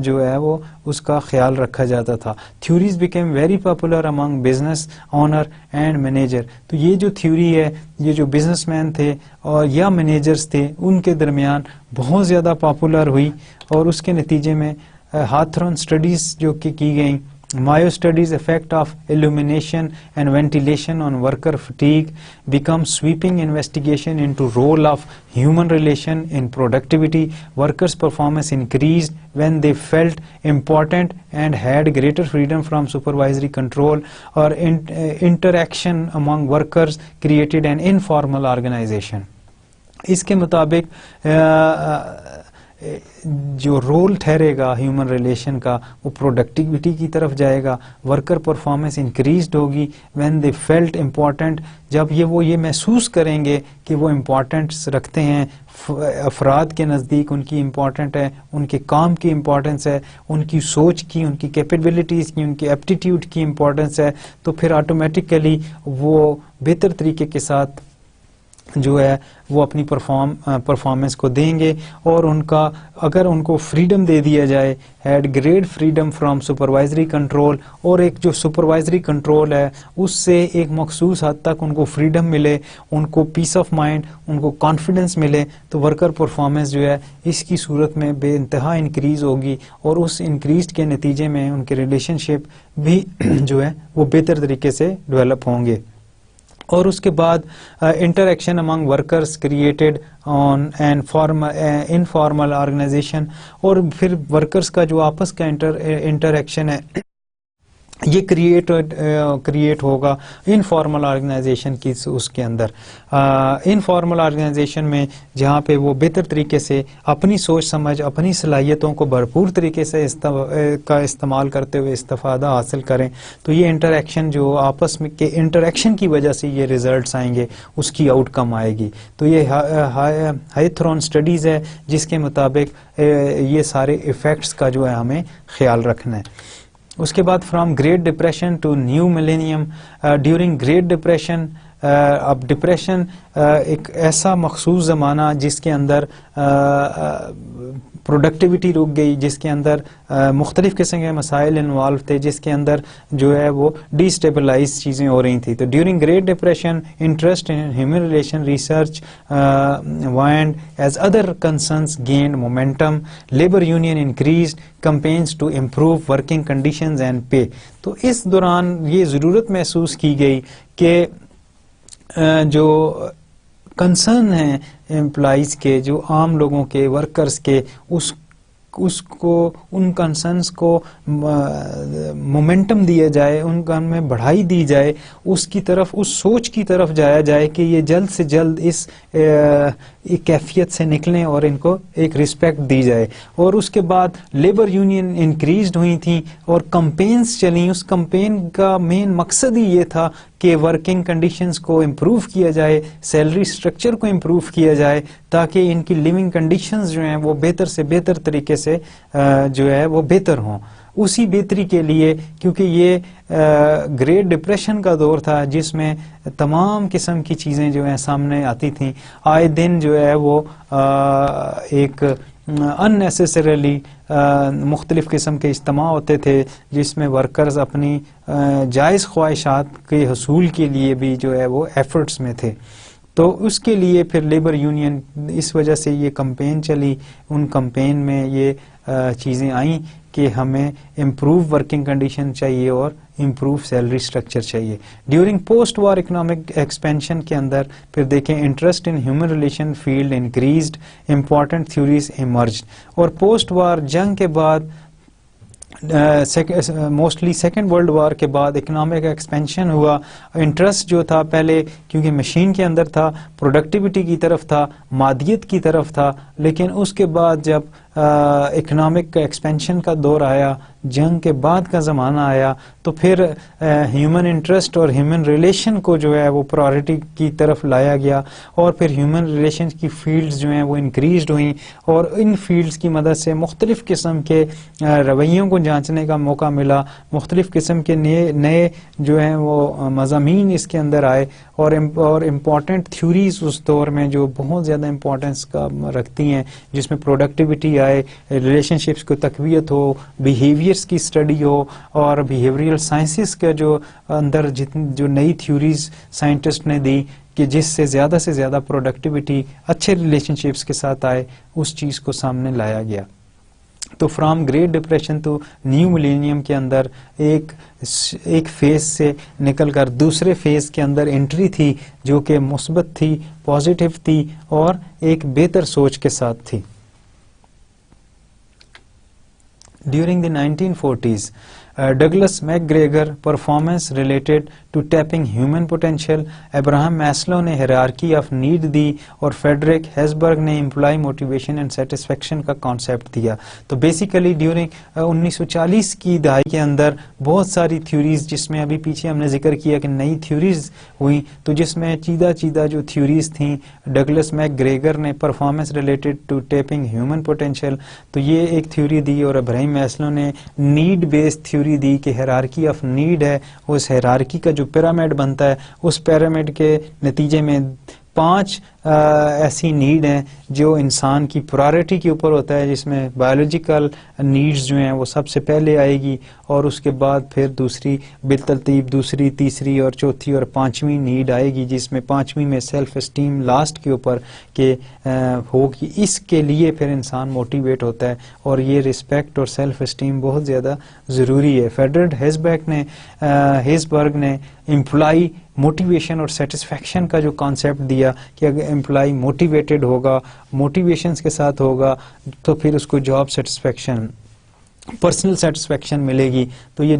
جو ہے وہ اس کا خیال رکھا جاتا تھا. Theories became very popular among business owner and manager. تو یہ جو تھیوری ہے، یہ جو بزنس مین تھے اور یا مینیجرز تھے ان کے درمیان بہت زیادہ پاپولر ہوئی، اور اس کے نتیجے میں ہاتھرون اسٹڈیز جو کہ کی گئیں، Mayo studies effect of illumination and ventilation on worker fatigue become sweeping investigation into role of human relation in productivity. Workers' performance increased when they felt important and had greater freedom from supervisory control, or interaction among workers created an informal organization. اس کے مطابق جو role ٹھہرے گا human relation کا وہ productivity کی طرف جائے گا. Worker performance increased ہوگی وین دے فیلٹ امپورٹنٹ، جب وہ یہ محسوس کریں گے کہ وہ امپورٹنس رکھتے ہیں، افراد کے نزدیک ان کی امپورٹنٹ ہے، ان کے کام کی امپورٹنس ہے، ان کی سوچ کی، ان کی کیپیبلٹیز کی، ان کی ایپٹیٹیوڈ کی امپورٹنس ہے، تو پھر آٹومیٹیکلی وہ بہتر طریقے کے ساتھ جو ہے وہ اپنی پرفارمنس کو دیں گے. اور ان کا اگر ان کو فریڈم دے دیا جائے، had great freedom from supervisory control, اور ایک جو سپروائزری کنٹرول ہے اس سے ایک مخصوص حد تک ان کو فریڈم ملے، ان کو پیس آف مائنڈ، ان کو کانفیڈنس ملے، تو ورکر پرفارمنس جو ہے اس کی صورت میں بے انتہا انکریز ہوگی، اور اس انکریز کے نتیجے میں ان کے ریلیشن شپ بھی جو ہے وہ بہتر طریقے سے ڈیولپ ہوں گے. اور اس کے بعد interaction among workers created an informal organisation, اور پھر ورکرز کا جو آپس کا انٹریکشن ہے یہ کریٹ ہوگا انفارمل آرگنائزیشن کی، اس کے اندر انفارمل آرگنائزیشن میں جہاں پہ وہ بہتر طریقے سے اپنی سوچ سمجھ، اپنی صلاحیتوں کو بھرپور طریقے سے کا استعمال کرتے ہوئے استفادہ حاصل کریں. تو یہ انٹریکشن جو آپس میں کے انٹریکشن کی وجہ سے یہ ریزلٹس آئیں گے، اس کی آؤٹ کم آئے گی. تو یہ ہیتھرون اسٹڈیز ہے جس کے مطابق یہ سارے ایفیکٹس کا جو ہے ہمیں خیال رکھنا ہے. اس کے بعد from great depression to new millennium. During great depression, اب ڈپریشن ایک ایسا مخصوص زمانہ جس کے اندر پروڈکٹیوٹی رک گئی، جس کے اندر مختلف قسم کے مسائل انوالو تھے، جس کے اندر جو ہے وہ ڈی اسٹیبلائز چیزیں ہو رہی تھیں. تو during great depression interest in human relation research waned as other concerns gained momentum. Labour union increased campaigns to improve working conditions and pay. تو اس دوران یہ ضرورت محسوس کی گئی کہ جو کنسرن ہیں امپلائیز کے، جو عام لوگوں کے، ورکرز کے، اس کو ان کنسرنس کو مومنٹم دیا جائے، ان کا میں بڑھائی دی جائے، اس کی طرف، اس سوچ کی طرف جایا جائے کہ یہ جلد سے جلد اس کیفیت سے نکلیں اور ان کو ایک رسپیکٹ دی جائے. اور اس کے بعد لیبر یونین انکریزڈ ہوئی تھیں اور کمپینز چلیں. اس کمپین کا مین مقصد ہی یہ تھا کہ ورکنگ کنڈیشنز کو امپروو کیا جائے، سیلری سٹرکچر کو امپروو کیا جائے، تاکہ ان کی لیونگ کنڈیشنز جو ہیں وہ بہتر سے بہتر طریقے سے جو ہے وہ بہتر ہوں. اسی بہتری کے لیے، کیونکہ یہ گریٹ ڈپریشن کا دور تھا جس میں تمام قسم کی چیزیں جو ہیں سامنے آتی تھیں، آئے دن جو ہے وہ ایک unnecessarily مختلف قسم کے اجتماع ہوتے تھے جس میں ورکرز اپنی جائز خواہشات کے حصول کے لیے بھی جو ہے وہ ایفرٹس میں تھے. تو اس کے لیے پھر لیبر یونین، اس وجہ سے یہ کمپین چلی. ان کمپین میں یہ چیزیں آئیں کہ ہمیں امپروو ورکنگ کنڈیشن چاہیے اور امپروو سیلری سٹرکچر چاہیے. ڈیورنگ پوسٹ وار اکنامک ایکسپینشن کے اندر پھر دیکھیں interest in human relation field increased, important theories emerged. اور پوسٹ وار جنگ کے بعد موسٹلی سیکنڈ ورلڈ وار کے بعد اکنامک ایکسپینشن ہوا. انٹرسٹ جو تھا پہلے کیونکہ مشین کے اندر تھا، پروڈکٹیوٹی کی طرف تھا، مادیت کی طرف تھا، لیکن اس کے بعد جب اکنامک ایکسپینشن کا دور آیا، جنگ کے بعد کا زمانہ آیا، تو پھر ہیومن انٹرسٹ اور ہیومن ریلیشن کو جو ہے وہ پرائورٹی کی طرف لایا گیا، اور پھر ہیومن ریلیشن کی فیلڈز جو ہیں وہ انکریزڈ ہوئیں، اور ان فیلڈز کی مدد سے مختلف قسم کے رویوں کو جانچنے کا موقع ملا، مختلف قسم کے نئے جو ہیں وہ مضامین اس کے اندر آئے، اور امپورٹنٹ تھیوریز اس دور میں جو بہت زیادہ امپورٹنس کا رکھتی ہیں، جس میں پروڈکٹیوٹی آئے، ریلیشن شپس کو تقویت ہو، بیہیویئرس کی اسٹڈی ہو، اور بیہیویئرل سائنسز کا جو اندر جو نئی تھیوریز سائنٹسٹ نے دی کہ جس سے زیادہ پروڈکٹیوٹی اچھے ریلیشن شپس کے ساتھ آئے، اس چیز کو سامنے لایا گیا. تو فرام گریٹ ڈپریشن تو نیو ملینیم کے اندر ایک فیز سے نکل کر دوسرے فیز کے اندر انٹری تھی، جو کہ مثبت تھی، پازیٹیو تھی، اور ایک بہتر سوچ کے ساتھ تھی. During the 1940s, Douglas McGregor performance related to tapping human potential, Abraham Maslow نے hierarchy of need دی، اور فیڈرک ہیزبرگ نے امپلائی موٹیویشن اینڈ سیٹسفیکشن کا کانسیپٹ دیا. تو بیسیکلی ڈیورنگ 1940 کی دہائی کے اندر بہت ساری تھیوریز، جس میں ابھی پیچھے ہم نے ذکر کیا کہ نئی تھیوریز ہوئیں، تو جس میں چیدہ جو تھیوریز تھیں ڈگلس میک گریگر نے performance related to tapping human potential, تو یہ ایک تھیوری دی، اور ابراہیم میسلو نے نیڈ بیسڈ تھیوری دی کہ ہیرارکی آف نیڈ ہے، اس ہیرارکی کا جو پیرامڈ بنتا ہے، اس پیرامڈ کے نتیجے میں 5 ایسی نیڈ ہیں جو انسان کی پرائورٹی کے اوپر ہوتا ہے، جس میں بایولوجیکل نیڈز جو ہیں وہ سب سے پہلے آئے گی، اور اس کے بعد پھر دوسری بالترتیب دوسری، تیسری اور چوتھی اور 5ویں نیڈ آئے گی، جس میں 5ویں میں سیلف اسٹیم لاسٹ کے اوپر کہ ہوگی. اس کے لیے پھر انسان موٹیویٹ ہوتا ہے، اور یہ رسپیکٹ اور سیلف اسٹیم بہت زیادہ ضروری ہے. فیڈرک ہیزبرگ نے امپلائی موٹیویشن اور سیٹسفیکشن کا جو کانسیپٹ دیا کہ اگر امپلائی موٹیویٹڈ ہوگا، موٹیویشنز کے ساتھ ہوگا، تو پھر اس کو جاب سیٹسفیکشن، پرسنل سیٹسفیکشن ملے گی. تو یہ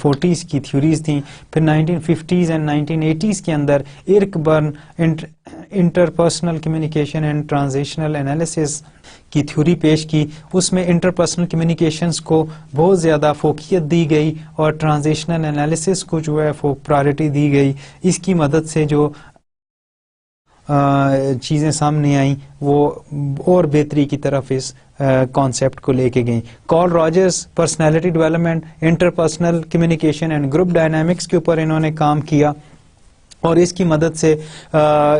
40s کی تھیوریز تھیں. پھر 1950s اینڈ 1980s کے اندر Eric Berne interpersonal communication and transactional analysis کی تھیوری پیش کی. اس میں انٹرپرسنل کمیونیکیشنز کو بہت زیادہ فوقیت دی گئی، اور ٹرانزیشنل انالیسس کو جو ہے پرائورٹی دی گئی. اس کی مدد سے جو چیزیں سامنے آئیں وہ اور بہتری کی طرف اس کانسیپٹ کو لے کے گئیں. Carl Rogers personality development, interpersonal communication and group dynamics کے اوپر انہوں نے کام کیا، اور اس کی مدد سے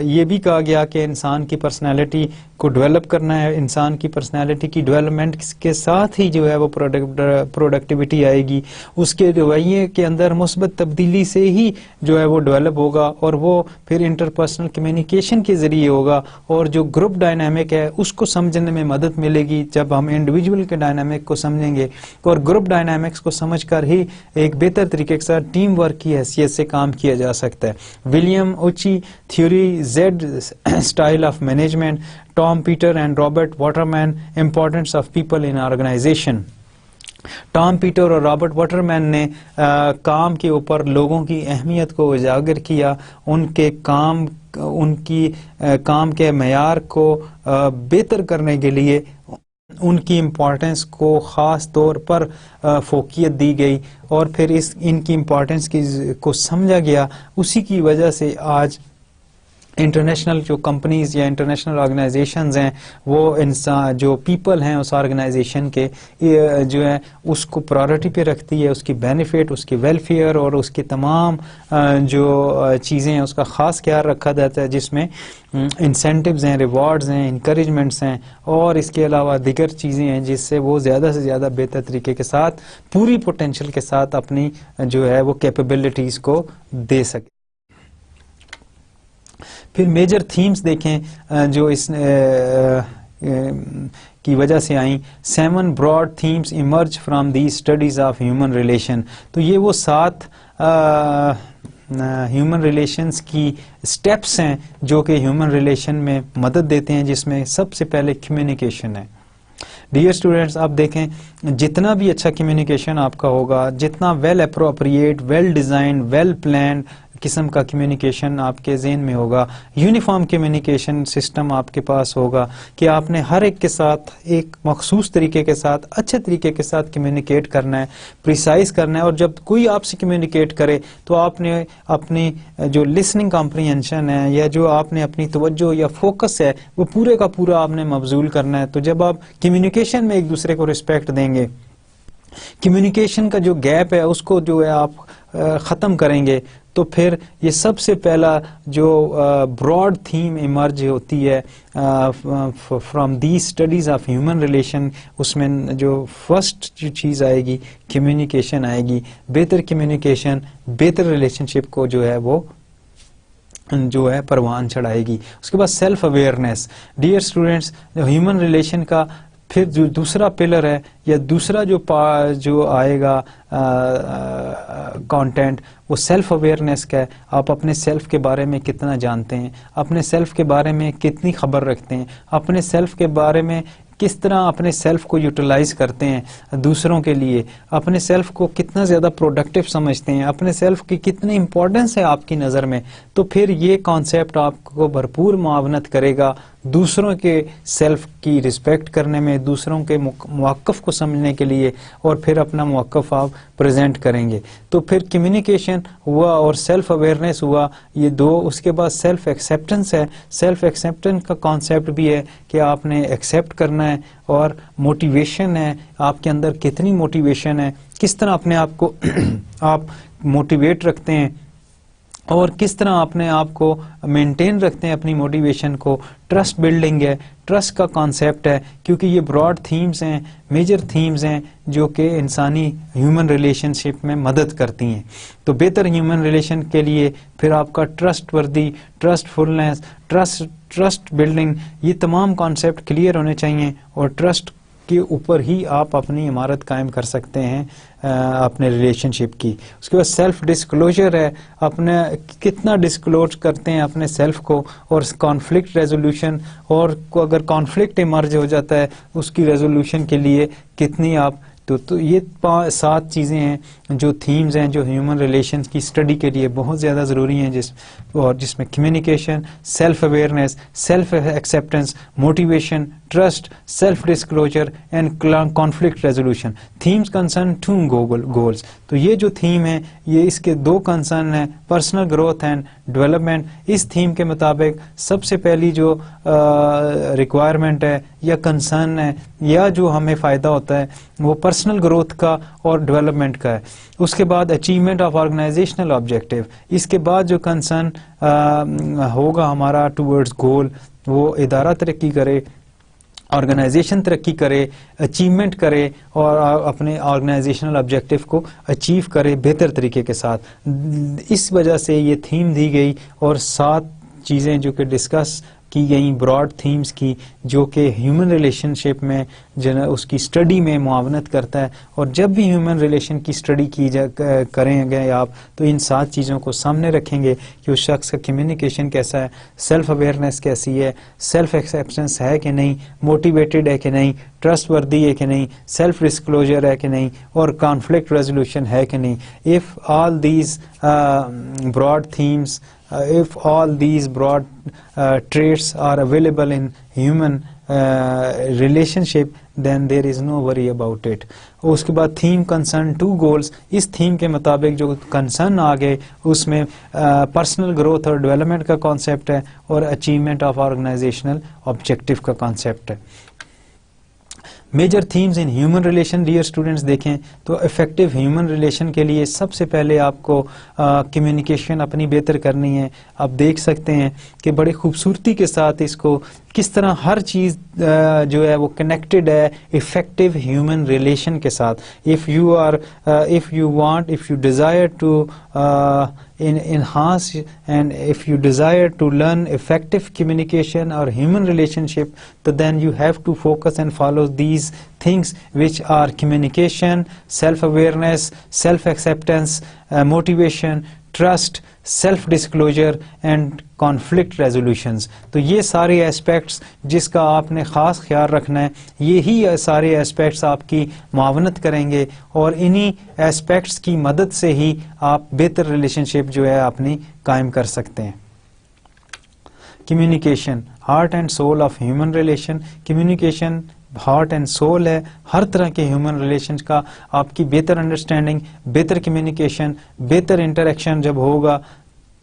یہ بھی کہا گیا کہ انسان کی پرسنالٹی کو ڈیولپ کرنا ہے، انسان کی پرسنالٹی کی ڈیولپمنٹ کے ساتھ ہی جو ہے وہ پروڈکٹیوٹی آئے گی، اس کے رویے کے اندر مثبت تبدیلی سے ہی جو ہے وہ ڈیولپ ہوگا، اور وہ پھر انٹرپرسنل کمیونیکیشن کے ذریعے ہوگا، اور جو گروپ ڈائنامک ہے اس کو سمجھنے میں مدد ملے گی جب ہم انڈیویجول کے ڈائنامک کو سمجھیں گے، اور گروپ ڈائنامکس کو سمجھ کر ہی ایک بہتر طریقے کے ساتھ ٹیم ورک کی حیثیت سے کام کیا جا سکتا ہے. William Ouchi theory Z style of management, Tom Peter and Robert Waterman importance of people in organization. Tom Peter اور رابرٹ واٹرمین نے کام کے اوپر لوگوں کی اہمیت کو اجاگر کیا، ان کی کام کے معیار کو بہتر کرنے کے لیے ان کی امپورٹنس کو خاص طور پر فوقیت دی گئی، اور پھر ان کی امپورٹنس کو سمجھا گیا. اسی کی وجہ سے آج انٹرنیشنل جو کمپنیز یا انٹرنیشنل آرگنائزیشنز ہیں، وہ انسان جو پیپل ہیں اس آرگنائزیشن کے جو ہے اس کو پرائورٹی پہ رکھتی ہے، اس کی بینیفٹ، اس کی ویلفیئر اور اس کی تمام جو چیزیں ہیں اس کا خاص خیال رکھا جاتا ہے، جس میں انسینٹیوز ہیں، ریوارڈز ہیں، انکریجمنٹس ہیں، اور اس کے علاوہ دیگر چیزیں ہیں جس سے وہ زیادہ سے زیادہ بہتر طریقے کے ساتھ پوری پوٹینشیل کے ساتھ اپنی جو ہے وہ کیپیبلٹیز کو دے سکے. پھر میجر تھیمز دیکھیں جو اس کی وجہ سے آئیں. 7 broad themes emerge from the studies of human relation. تو یہ وہ 7 ہیومن ریلیشنز کی سٹیپس ہیں جو کہ ہیومن ریلیشن میں مدد دیتے ہیں، جس میں سب سے پہلے کمیونیکیشن ہے. ڈیئر اسٹوڈینٹس آپ دیکھیں جتنا بھی اچھا کمیونیکیشن آپ کا ہوگا, جتنا well appropriate, well designed, well planned قسم کا کمیونیکیشن آپ کے ذہن میں ہوگا, یونیفارم کمیونیکیشن سسٹم آپ کے پاس ہوگا کہ آپ نے ہر ایک کے ساتھ ایک مخصوص طریقے کے ساتھ, اچھے طریقے کے ساتھ کمیونیکیٹ کرنا ہے, پریسائز کرنا ہے, اور جب کوئی آپ سے کمیونیکیٹ کرے تو آپ نے اپنی جو لسننگ کمپریہنشن ہے یا جو آپ نے اپنی توجہ یا فوکس ہے وہ پورے کا پورا آپ نے مبذول کرنا ہے. تو جب آپ کمیونیکیشن میں ایک دوسرے کو رسپیکٹ دیں گے, کمیونیکیشن کا جو گیپ ہے اس کو جو ہے آپ ختم کریں گے, تو پھر یہ سب سے پہلا جو براڈ تھیم ایمرج ہوتی ہے from the studies of human relation, اس میں جو فرسٹ جو چیز آئے گی کمیونیکیشن آئے گی. بہتر کمیونیکیشن بہتر ریلیشن شپ کو جو ہے وہ جو ہے پروان چڑھائے گی. اس کے بعد self awareness. Dear students human relation کا پھر جو دوسرا پلر ہے یا دوسرا جو آئے گا کانٹینٹ وہ سیلف اویئرنیس کا ہے. آپ اپنے سیلف کے بارے میں کتنا جانتے ہیں, اپنے سیلف کے بارے میں کتنی خبر رکھتے ہیں, اپنے سیلف کے بارے میں کس طرح اپنے سیلف کو یوٹیلائز کرتے ہیں دوسروں کے لیے, اپنے سیلف کو کتنا زیادہ پروڈکٹیو سمجھتے ہیں, اپنے سیلف کی کتنی امپورٹنس ہے آپ کی نظر میں. تو پھر یہ کانسیپٹ آپ کو بھرپور معاونت کرے گا دوسروں کے سیلف کی رسپیکٹ کرنے میں, دوسروں کے موقف کو سمجھنے کے لیے, اور پھر اپنا موقف آپ پریزنٹ کریں گے. تو پھر کمیونیکیشن ہوا اور سیلف اویئرنیس ہوا, یہ دو. اس کے بعد سیلف ایکسیپٹنس ہے. سیلف ایکسیپٹنس کا کانسیپٹ بھی ہے کہ آپ نے ایکسیپٹ کرنا ہے, اور موٹیویشن ہے آپ کے اندر کتنی موٹیویشن ہے, کس طرح اپنے آپ کو آپ موٹیویٹ رکھتے ہیں اور کس طرح اپنے آپ کو مینٹین رکھتے ہیں اپنی موٹیویشن کو. ٹرسٹ بلڈنگ ہے, ٹرسٹ کا کانسیپٹ ہے, کیونکہ یہ براڈ تھیمز ہیں, میجر تھیمز ہیں جو کہ انسانی ہیومن ریلیشن شپ میں مدد کرتی ہیں. تو بہتر ہیومن ریلیشن کے لیے پھر آپ کا ٹرسٹ وردی, ٹرسٹ فلنس, ٹرسٹ بلڈنگ, یہ تمام کانسیپٹ کلیئر ہونے چاہیے, اور ٹرسٹ کے اوپر ہی آپ اپنی عمارت قائم کر سکتے ہیں اپنے ریلیشن شپ کی. اس کے بعد سیلف ڈسکلوجر ہے, اپنے کتنا ڈسکلوز کرتے ہیں اپنے سیلف کو, اور کانفلکٹ ریزولوشن, اور اگر کانفلکٹ ایمرج ہو جاتا ہے اس کی ریزولوشن کے لیے کتنی آپ. تو یہ 7 چیزیں ہیں جو تھیمز ہیں جو ہیومن ریلیشنز کی اسٹڈی کے لیے بہت زیادہ ضروری ہیں, جس میں communication, self awareness, self acceptance, motivation, trust, self disclosure and conflict resolution. Themes concern 2 goals. تو یہ جو تھیم ہے یہ اس کے 2 کنسرن ہیں, پرسنل گروتھ اینڈ ڈیولپمنٹ. اس تھیم کے مطابق سب سے پہلی جو ریکوائرمنٹ ہے یا کنسرن ہے یا جو ہمیں فائدہ ہوتا ہے وہ پرسنل گروتھ کا اور ڈیولپمنٹ کا ہے. اس کے بعد اچیومنٹ آف آرگنائزیشنل آبجیکٹو. اس کے بعد جو کنسرن ہوگا ہمارا ٹورڈز گول, وہ ادارہ ترقی کرے, آرگنائزیشن ترقی کرے, اچیومنٹ کرے, اور اپنے آرگنائزیشنل آبجیکٹو کو اچیو کرے بہتر طریقے کے ساتھ. اس وجہ سے یہ تھیم دی گئی, اور 7 چیزیں جو کہ ڈسکس کی گئیں براڈ تھیمز کی, جو کہ ہیومن ریلیشن شپ میں اس کی اسٹڈی میں معاونت کرتا ہے. اور جب بھی ہیومن ریلیشن کی اسٹڈی کریں گے آپ تو ان 7 چیزوں کو سامنے رکھیں گے کہ اس شخص کا کمیونیکیشن کیسا ہے, سیلف اویئرنیس کیسی ہے, سیلف ایکسیپٹنس ہے کہ نہیں, موٹیویٹڈ ہے کہ نہیں, ٹرسٹ وردی ہے کہ نہیں, سیلف ڈسکلوجر ہے کہ نہیں, اور کانفلکٹ ریزولوشن ہے کہ نہیں. If all these broad themes, if all these broad traits are available in human relationship, then there is no worry about it. اس کے بعد تھیم کنسرن 2 گولز. اس تھیم کے مطابق جو کنسرن آگے اس میں پرسنل گروتھ اور ڈیولپمنٹ کا کانسیپٹ ہے, اور اچیومنٹ آف آرگنائزیشنل آبجیکٹو کا کانسیپٹ ہے. Major themes in human relation. Dear students دیکھیں تو افیکٹو ہیومن ریلیشن کے لیے سب سے پہلے آپ کو کمیونیکیشن اپنی بہتر کرنی ہے. آپ دیکھ سکتے ہیں کہ بڑی خوبصورتی کے ساتھ اس کو کس طرح ہر چیز جو ہے وہ کنیکٹڈ ہے افیکٹو ہیومن ریلیشن کے ساتھ. if you desire to enhance and if you desire to learn effective communication or human relationship, then you have to focus and follow these things, which are communication, self-awareness, self-acceptance, motivation, trust, self disclosure and conflict resolutions. تو یہ سارے aspects جس کا آپ نے خاص خیال رکھنا ہے, یہی سارے اسپیکٹس آپ کی معاونت کریں گے, اور انہی اسپیکٹس کی مدد سے ہی آپ بہتر ریلیشن شپ جو ہے اپنی قائم کر سکتے ہیں. Communication, heart and soul of human relation. Communication heart and civil ہے ہر طرح کے ہیومن ریلیشنز کا. آپ کی بہتر انڈرسٹینڈنگ, بہتر کمیونیکیشن, بہتر انٹریکشن جب ہوگا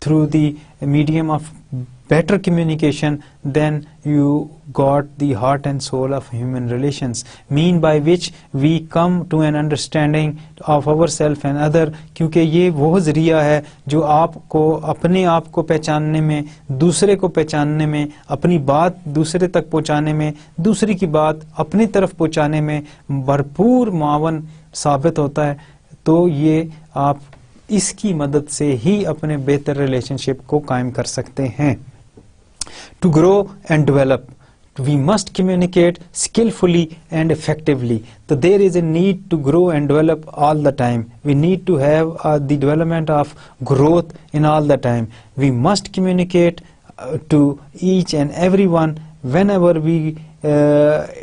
through the medium of better communication, then you got the heart and soul of human relations, mean by which we come to an understanding of ourselves and other. کیونکہ یہ وہ ذریعہ ہے جو آپ کو اپنے آپ کو پہچاننے میں, دوسرے کو پہچاننے میں, اپنی بات دوسرے تک پہنچانے میں, دوسرے کی بات اپنی طرف پہنچانے میں بھرپور معاون ثابت ہوتا ہے. تو یہ آپ اس کی مدد سے ہی اپنے بہتر ریلیشن شپ کو قائم کر سکتے ہیں. To grow and develop, we must communicate skillfully and effectively. So there is a need to grow and develop all the time. We need to have the development of growth in all the time. We must communicate to each and everyone. Whenever we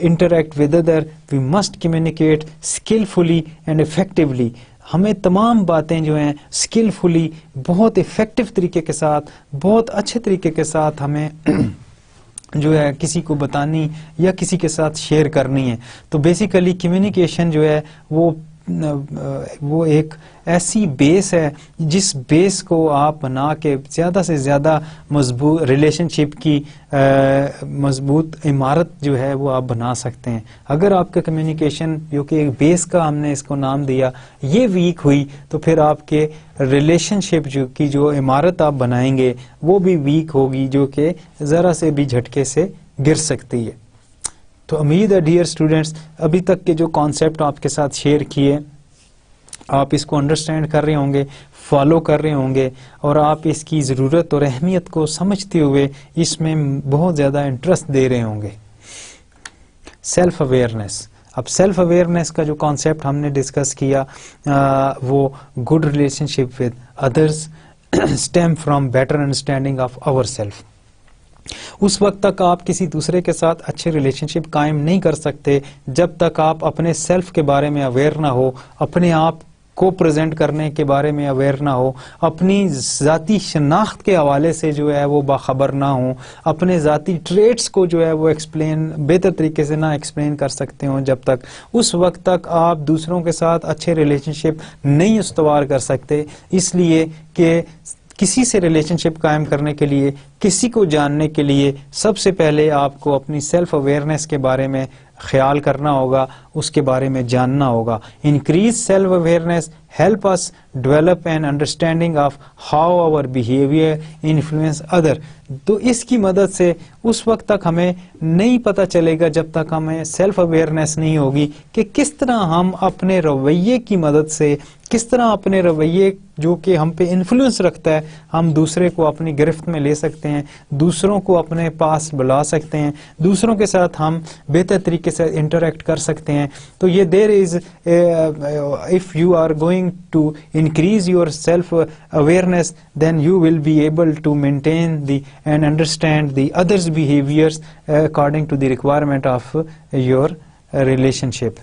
interact with other, we must communicate skillfully and effectively. ہمیں تمام باتیں جو ہیں skilfully, بہت effective طریقے کے ساتھ, بہت اچھے طریقے کے ساتھ ہمیں جو ہے کسی کو بتانی یا کسی کے ساتھ شیئر کرنی ہے. تو بیسیکلی کمیونیکیشن جو ہے وہ ایک ایسی بیس ہے جس بیس کو آپ بنا کے زیادہ سے زیادہ مضبوط ریلیشن شپ کی مضبوط عمارت جو ہے وہ آپ بنا سکتے ہیں. اگر آپ کا کمیونیکیشن جو کہ ایک بیس کا ہم نے اس کو نام دیا یہ ویک ہوئی, تو پھر آپ کے ریلیشن شپ کی جو عمارت آپ بنائیں گے وہ بھی ویک ہوگی, جو کہ ذرا سے بھی جھٹکے سے گر سکتی ہے. تو امید ہے ڈیئر اسٹوڈینٹس ابھی تک کے جو کانسیپٹ آپ کے ساتھ شیئر کیے آپ اس کو انڈرسٹینڈ کر رہے ہوں گے, فالو کر رہے ہوں گے, اور آپ اس کی ضرورت اور اہمیت کو سمجھتے ہوئے اس میں بہت زیادہ انٹرسٹ دے رہے ہوں گے. Self awareness. اب سیلف اویئرنیس کا جو کانسیپٹ ہم نے ڈسکس کیا وہ good relationship with others stem from better understanding of our self. اس وقت تک آپ کسی دوسرے کے ساتھ اچھے ریلیشن شپ قائم نہیں کر سکتے جب تک آپ اپنے سیلف کے بارے میں اویئر نہ ہو, اپنے آپ کو پریزنٹ کرنے کے بارے میں اویئر نہ ہو, اپنی ذاتی شناخت کے حوالے سے جو ہے وہ باخبر نہ ہوں, اپنے ذاتی ٹریٹس کو جو ہے وہ ایکسپلین بہتر طریقے سے نہ ایکسپلین کر سکتے ہوں جب تک, اس وقت تک آپ دوسروں کے ساتھ اچھے ریلیشن شپ نہیں استوار کر سکتے. اس لیے کہ کسی سے ریلیشن شپ قائم کرنے کے لیے, کسی کو جاننے کے لیے سب سے پہلے آپ کو اپنی سیلف اویئرنیس کے بارے میں خیال کرنا ہوگا, اس کے بارے میں جاننا ہوگا. Increase self awareness help us develop an understanding of how our behaviour influence other. تو اس کی مدد سے اس وقت تک ہمیں نہیں پتہ چلے گا جب تک ہمیں سیلف اویئرنیس نہیں ہوگی کہ کس طرح ہم اپنے رویے کی مدد سے, کس طرح اپنے رویے جو کہ ہم پہ انفلوئنس رکھتا ہے, ہم دوسرے کو اپنی گرفت میں لے سکتے ہیں, دوسروں کو اپنے پاس بلا سکتے ہیں, دوسروں کے ساتھ ہم بہتر طریقے سے انٹریکٹ کر سکتے ہیں. تو یہ there is if you are going to increase your self awareness then you will be able to maintain the and understand the others behaviours according to the requirement of your relationship.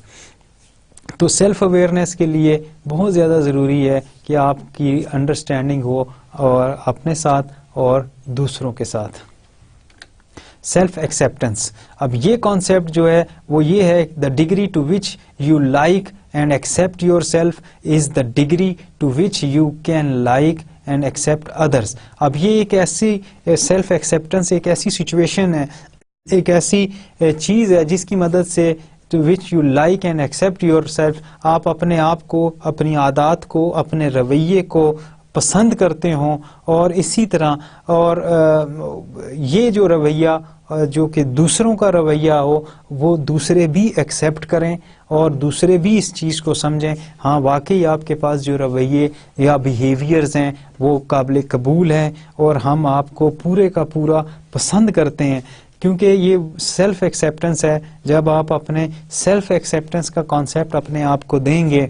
تو self awareness کے لیے بہت زیادہ ضروری ہے کہ آپ کی انڈرسٹینڈنگ ہو اور اپنے ساتھ اور دوسروں کے ساتھ. Self acceptance. اب یہ کانسیپٹ جو ہے وہ یہ ہے the degree to which you like and accept your self is the degree to which you can like and accept others. اب یہ ایک ایسی سیلف ایکسیپٹنس ایک ایسی سچویشن ہے, ایک ایسی چیز ہے جس کی مدد سے to which you like and accept your self, آپ اپنے آپ کو, اپنی عادات کو, اپنے رویے کو پسند کرتے ہوں, اور اسی طرح اور یہ جو رویہ جو کہ دوسروں کا رویہ ہو وہ دوسرے بھی ایکسیپٹ کریں اور دوسرے بھی اس چیز کو سمجھیں, ہاں واقعی آپ کے پاس جو رویے یا بیہیویئرز ہیں وہ قابل قبول ہیں اور ہم آپ کو پورے کا پورا پسند کرتے ہیں. کیونکہ یہ سیلف ایکسیپٹنس ہے. جب آپ اپنے سیلف ایکسیپٹنس کا کانسیپٹ اپنے آپ کو دیں گے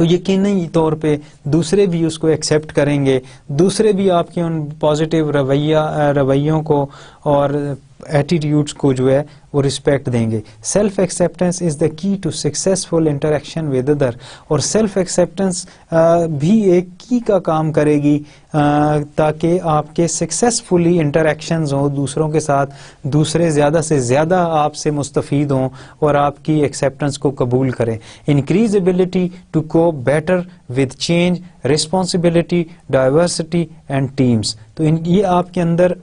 تو یقینی طور پہ دوسرے بھی اس کو ایکسیپٹ کریں گے, دوسرے بھی آپ کے ان پازیٹیو رویوں کو اور ایٹیٹیوڈس کو جو ہے وہ رسپیکٹ دیں گے. Self acceptance is the key to successful interaction with other, اور سیلف ایکسیپٹنس بھی ایک کی کا کام کرے گی تاکہ آپ کے سکسیزفلی انٹریکشنز ہوں دوسروں کے ساتھ, دوسرے زیادہ سے زیادہ آپ سے مستفید ہوں اور آپ کی ایکسیپٹنس کو قبول کریں. Increase ability to cope better with change, responsibility, diversity and teams. تو یہ آپ کے اندر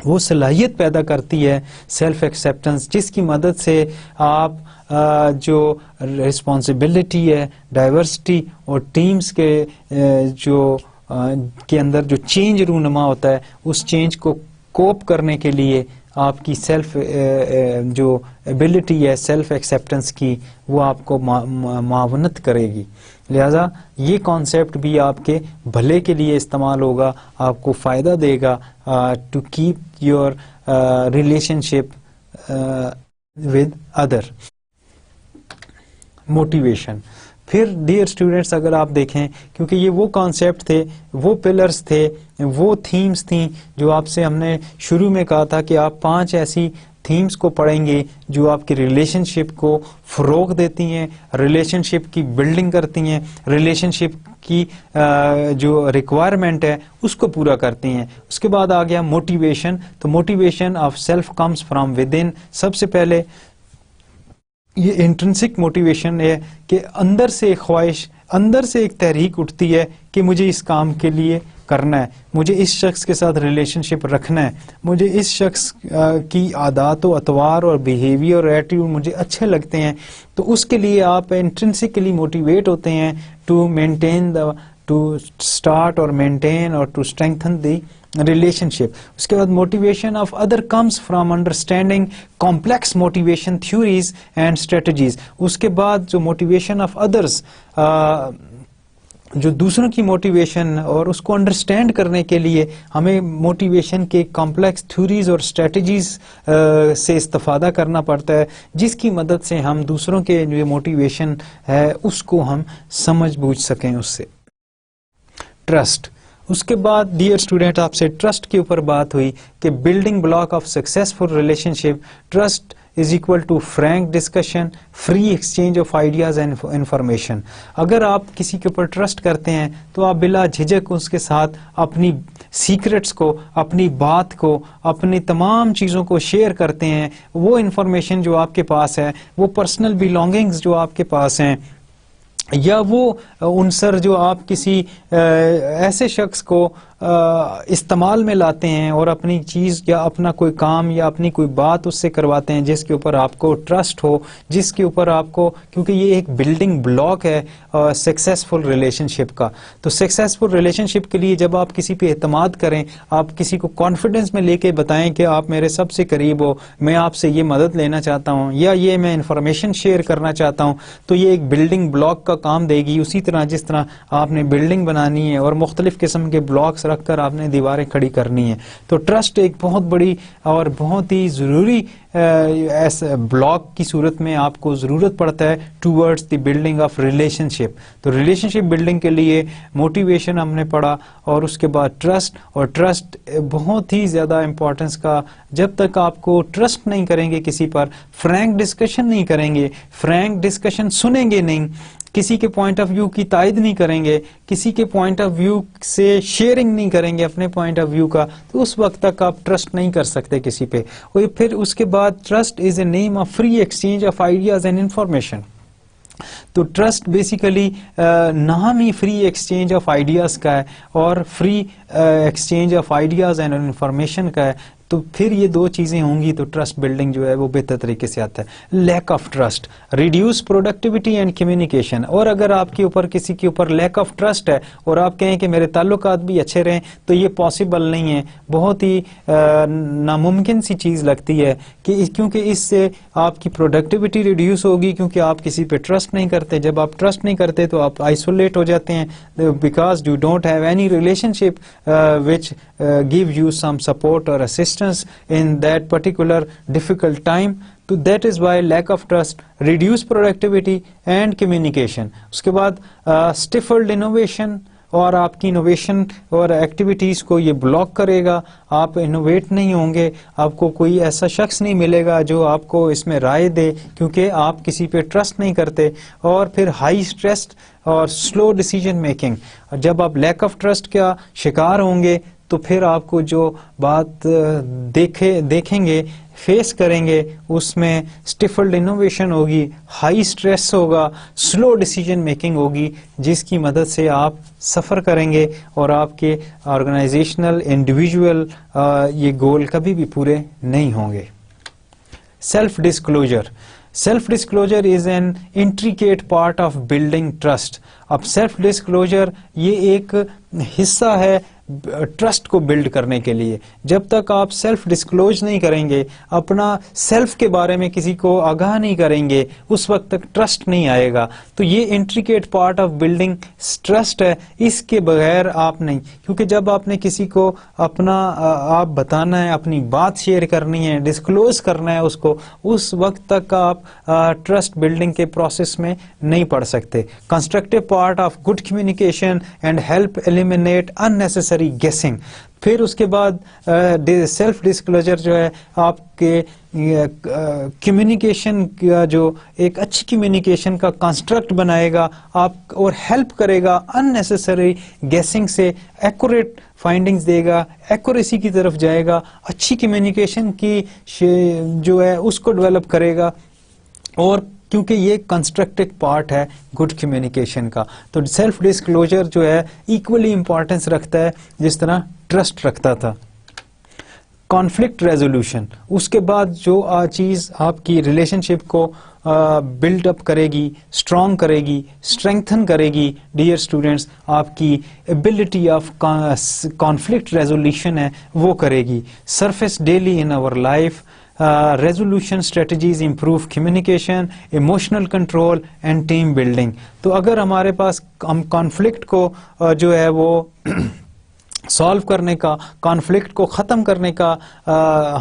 وہ صلاحیت پیدا کرتی ہے سیلف ایکسیپٹنس, جس کی مدد سے آپ جو رسپانسبلٹی ہے, ڈائیورسٹی اور ٹیمز کے اندر جو چینج رونما ہوتا ہے, اس چینج کو کوپ کرنے کے لیے آپ کی سیلف جو ایبلٹی ہے سیلف ایکسیپٹنس کی, وہ آپ کو معاونت کرے گی. لہذا یہ کانسیپٹ بھی آپ کے بھلے کے لیے استعمال ہوگا, آپ کو فائدہ دے گا to keep your relationship with other. Motivation. پھر ڈیئر اسٹوڈینٹس اگر آپ دیکھیں, کیونکہ یہ وہ کانسیپٹ تھے, وہ پلرز تھے, وہ تھیمز تھیں جو آپ سے ہم نے شروع میں کہا تھا کہ آپ 5 ایسی تھیمز کو پڑھیں گے جو آپ کی ریلیشن شپ کو فروغ دیتی ہیں, ریلیشن شپ کی بلڈنگ کرتی ہیں, ریلیشن شپ کی جو ریکوائرمنٹ ہے اس کو پورا کرتی ہیں. اس کے بعد آ گیا موٹیویشن. تو motivation of self comes from within. سب سے پہلے یہ انٹرنسک موٹیویشن ہے کہ اندر سے ایک خواہش, اندر سے ایک تحریک اٹھتی ہے کہ مجھے اس کام کے لیے کرنا ہے, مجھے اس شخص کے ساتھ ریلیشن شپ رکھنا ہے, مجھے اس شخص کی عادات و اطوار اور بیہیویئر اور ایٹیٹیوڈ مجھے اچھے لگتے ہیں. تو اس کے لیے آپ انٹرنسکلی موٹیویٹ ہوتے ہیں ٹو مینٹین ٹو اسٹارٹ اور مینٹین اور to strengthen the relationship. اس کے بعد motivation of other comes from understanding complex motivation theories and strategies. اس کے بعد جو موٹیویشن آف ادرس, جو دوسروں کی موٹیویشن اور اس کو انڈرسٹینڈ کرنے کے لیے ہمیں موٹیویشن کے کمپلیکس تھیوریز اور اسٹریٹجیز سے استفادہ کرنا پڑتا ہے, جس کی مدد سے ہم دوسروں کے جو موٹیویشن ہے اس کو ہم سمجھ بوجھ سکیں اس سے. ٹرسٹ. اس کے بعد ڈیئر اسٹوڈینٹ آپ سے ٹرسٹ کے اوپر بات ہوئی کہ building block of successful relationship, trust is equal to frank discussion, free exchange of ideas and information. اگر آپ کسی کے اوپر ٹرسٹ کرتے ہیں تو آپ بلا جھجک اس کے ساتھ اپنی سیکرٹس کو, اپنی بات کو, اپنی تمام چیزوں کو شیئر کرتے ہیں. وہ انفارمیشن جو آپ کے پاس ہے, وہ پرسنل بیلانگنگز جو آپ کے پاس ہیں, یا وہ عنصر جو آپ کسی ایسے شخص کو استعمال میں لاتے ہیں اور اپنی چیز یا اپنا کوئی کام یا اپنی کوئی بات اس سے کرواتے ہیں جس کے اوپر آپ کو ٹرسٹ ہو, جس کے اوپر آپ کو, کیونکہ یہ ایک بلڈنگ بلاک ہے سکسیسفل ریلیشن شپ کا. تو سکسیسفل ریلیشن شپ کے لیے جب آپ کسی پہ اعتماد کریں, آپ کسی کو کانفیڈنس میں لے کے بتائیں کہ آپ میرے سب سے قریب ہو, میں آپ سے یہ مدد لینا چاہتا ہوں یا یہ میں انفارمیشن شیئر کرنا چاہتا ہوں, تو یہ ایک بلڈنگ بلاک کا کام دے گی. اسی طرح جس طرح آپ نے بلڈنگ بنانی ہے اور مختلف قسم کے بلاکس رکھ کر آپ نے دیواریں کھڑی کرنی ہیں, تو ٹرسٹ ایک بہت بڑی اور بہت ہی ضروری ایسے بلاک کی صورت میں آپ کو ضرورت پڑتا ہے towards the building of relationship. تو ریلیشن شپ بلڈنگ کے لیے موٹیویشن ہم نے پڑھا, اور اس کے بعد ٹرسٹ. اور ٹرسٹ بہت ہی زیادہ امپورٹنس کا, جب تک آپ کو ٹرسٹ نہیں کریں گے کسی پر, فرینک ڈسکشن نہیں کریں گے, فرینک ڈسکشن سنیں گے نہیں, کسی کے پوائنٹ آف ویو کی تائید نہیں کریں گے, کسی کے پوائنٹ آف ویو سے شیئرنگ نہیں کریں گے اپنے پوائنٹ آف ویو کا, تو اس وقت تک آپ ٹرسٹ نہیں کر سکتے کسی پہ. اور پھر اس کے بعد trust is a name of free exchange of ideas and information. تو ٹرسٹ بیسیکلی نام ہی فری ایکسچینج آف آئیڈیاز کا ہے اور free exchange of ideas and information کا ہے. تو پھر یہ دو چیزیں ہوں گی تو ٹرسٹ بلڈنگ جو ہے وہ بہتر طریقے سے آتا ہے. Leak of trust, reduce productivity and communication. اور اگر آپ کے اوپر کسی کے اوپر لیک آف ٹرسٹ ہے اور آپ کہیں کہ میرے تعلقات بھی اچھے رہیں, تو یہ پاسبل نہیں ہے, بہت ہی ناممکن سی چیز لگتی ہے کہ کیونکہ اس سے آپ کی پروڈکٹیوٹی ریڈیوس ہوگی, کیونکہ آپ کسی پہ ٹرسٹ نہیں کرتے. جب آپ ٹرسٹ نہیں کرتے تو آپ آئسولیٹ ہو جاتے ہیں, because you don't have any relationship which give you some support اور assistance in that particular difficult time. تو that is why lack of trust reduce productivity and communication. اس کے بعد اسٹیفلڈ انوویشن، اور آپ کی انوویشن اور ایکٹیویٹیز کو یہ بلاک کرے گا. آپ انوویٹ نہیں ہوں گے، آپ کو کوئی ایسا شخص نہیں ملے گا جو آپ کو اس میں رائے دے، کیونکہ آپ کسی پہ ٹرسٹ نہیں کرتے. اور پھر ہائی اسٹریس اور سلو ڈیسیجن میکنگ. جب آپ لیک آف ٹرسٹ کا شکار ہوں گے تو پھر آپ کو جو بات دیکھیں گے، فیس کریں گے، اس میں اسٹیفلڈ انوویشن ہوگی، ہائی اسٹریس ہوگا، سلو ڈیسیجن میکنگ ہوگی، جس کی مدد سے آپ سفر کریں گے اور آپ کے آرگنائزیشنل انڈیویجول یہ گول کبھی بھی پورے نہیں ہوں گے. Self disclosure. Self disclosure is an intricate part of building trust. اب سیلف ڈسکلوجر یہ ایک حصہ ہے ٹرسٹ کو بلڈ کرنے کے لیے. جب تک آپ سیلف ڈسکلوز نہیں کریں گے، اپنا سیلف کے بارے میں کسی کو آگاہ نہیں کریں گے، اس وقت تک ٹرسٹ نہیں آئے گا. تو یہ intricate part of building trust ہے، اس کے بغیر آپ نہیں. کیونکہ جب آپ نے کسی کو اپنا آپ بتانا ہے، اپنی بات شیئر کرنی ہے، ڈسکلوز کرنا ہے اس کو، اس وقت تک آپ ٹرسٹ بلڈنگ کے پروسیس میں نہیں پڑ سکتے. Constructive part of good communication and help eliminate unnecessary guessing. پھر اس کے بعد سیلف ڈسکلوجر جو ہے آپ کے کمیونیکیشن کا جو ایک اچھی کمیونیکیشن کا کنسٹرکٹ بنائے گا آپ، اور ہیلپ کرے گا اننیسیسری گیسنگ سے، ایکوریٹ فائنڈنگز دے گا، ایکوریسی کی طرف جائے گا، اچھی کمیونیکیشن کی جو ہے اس کو ڈیولپ کرے گا. اور کیونکہ یہ کنسٹرکٹیو پارٹ ہے گڈ کمیونیکیشن کا، تو سیلف ڈسکلوجر جو ہے ایکولی امپورٹنس رکھتا ہے جس طرح ٹرسٹ رکھتا تھا. Conflict resolution. اس کے بعد جو چیز آپ کی ریلیشن شپ کو بلڈ اپ کرے گی، اسٹرانگ کرے گی، اسٹرینگتھن کرے گی، ڈیئر اسٹوڈینٹس، آپ کی ایبلٹی آف کانفلکٹ ریزولوشن ہے وہ کرے گی. Surface daily in our life. Resolution strategies improve communication, emotional control and team building. تو اگر ہمارے پاس ہم کانفلکٹ کو جو ہے وہ سالو کرنے کا، کانفلکٹ کو ختم کرنے کا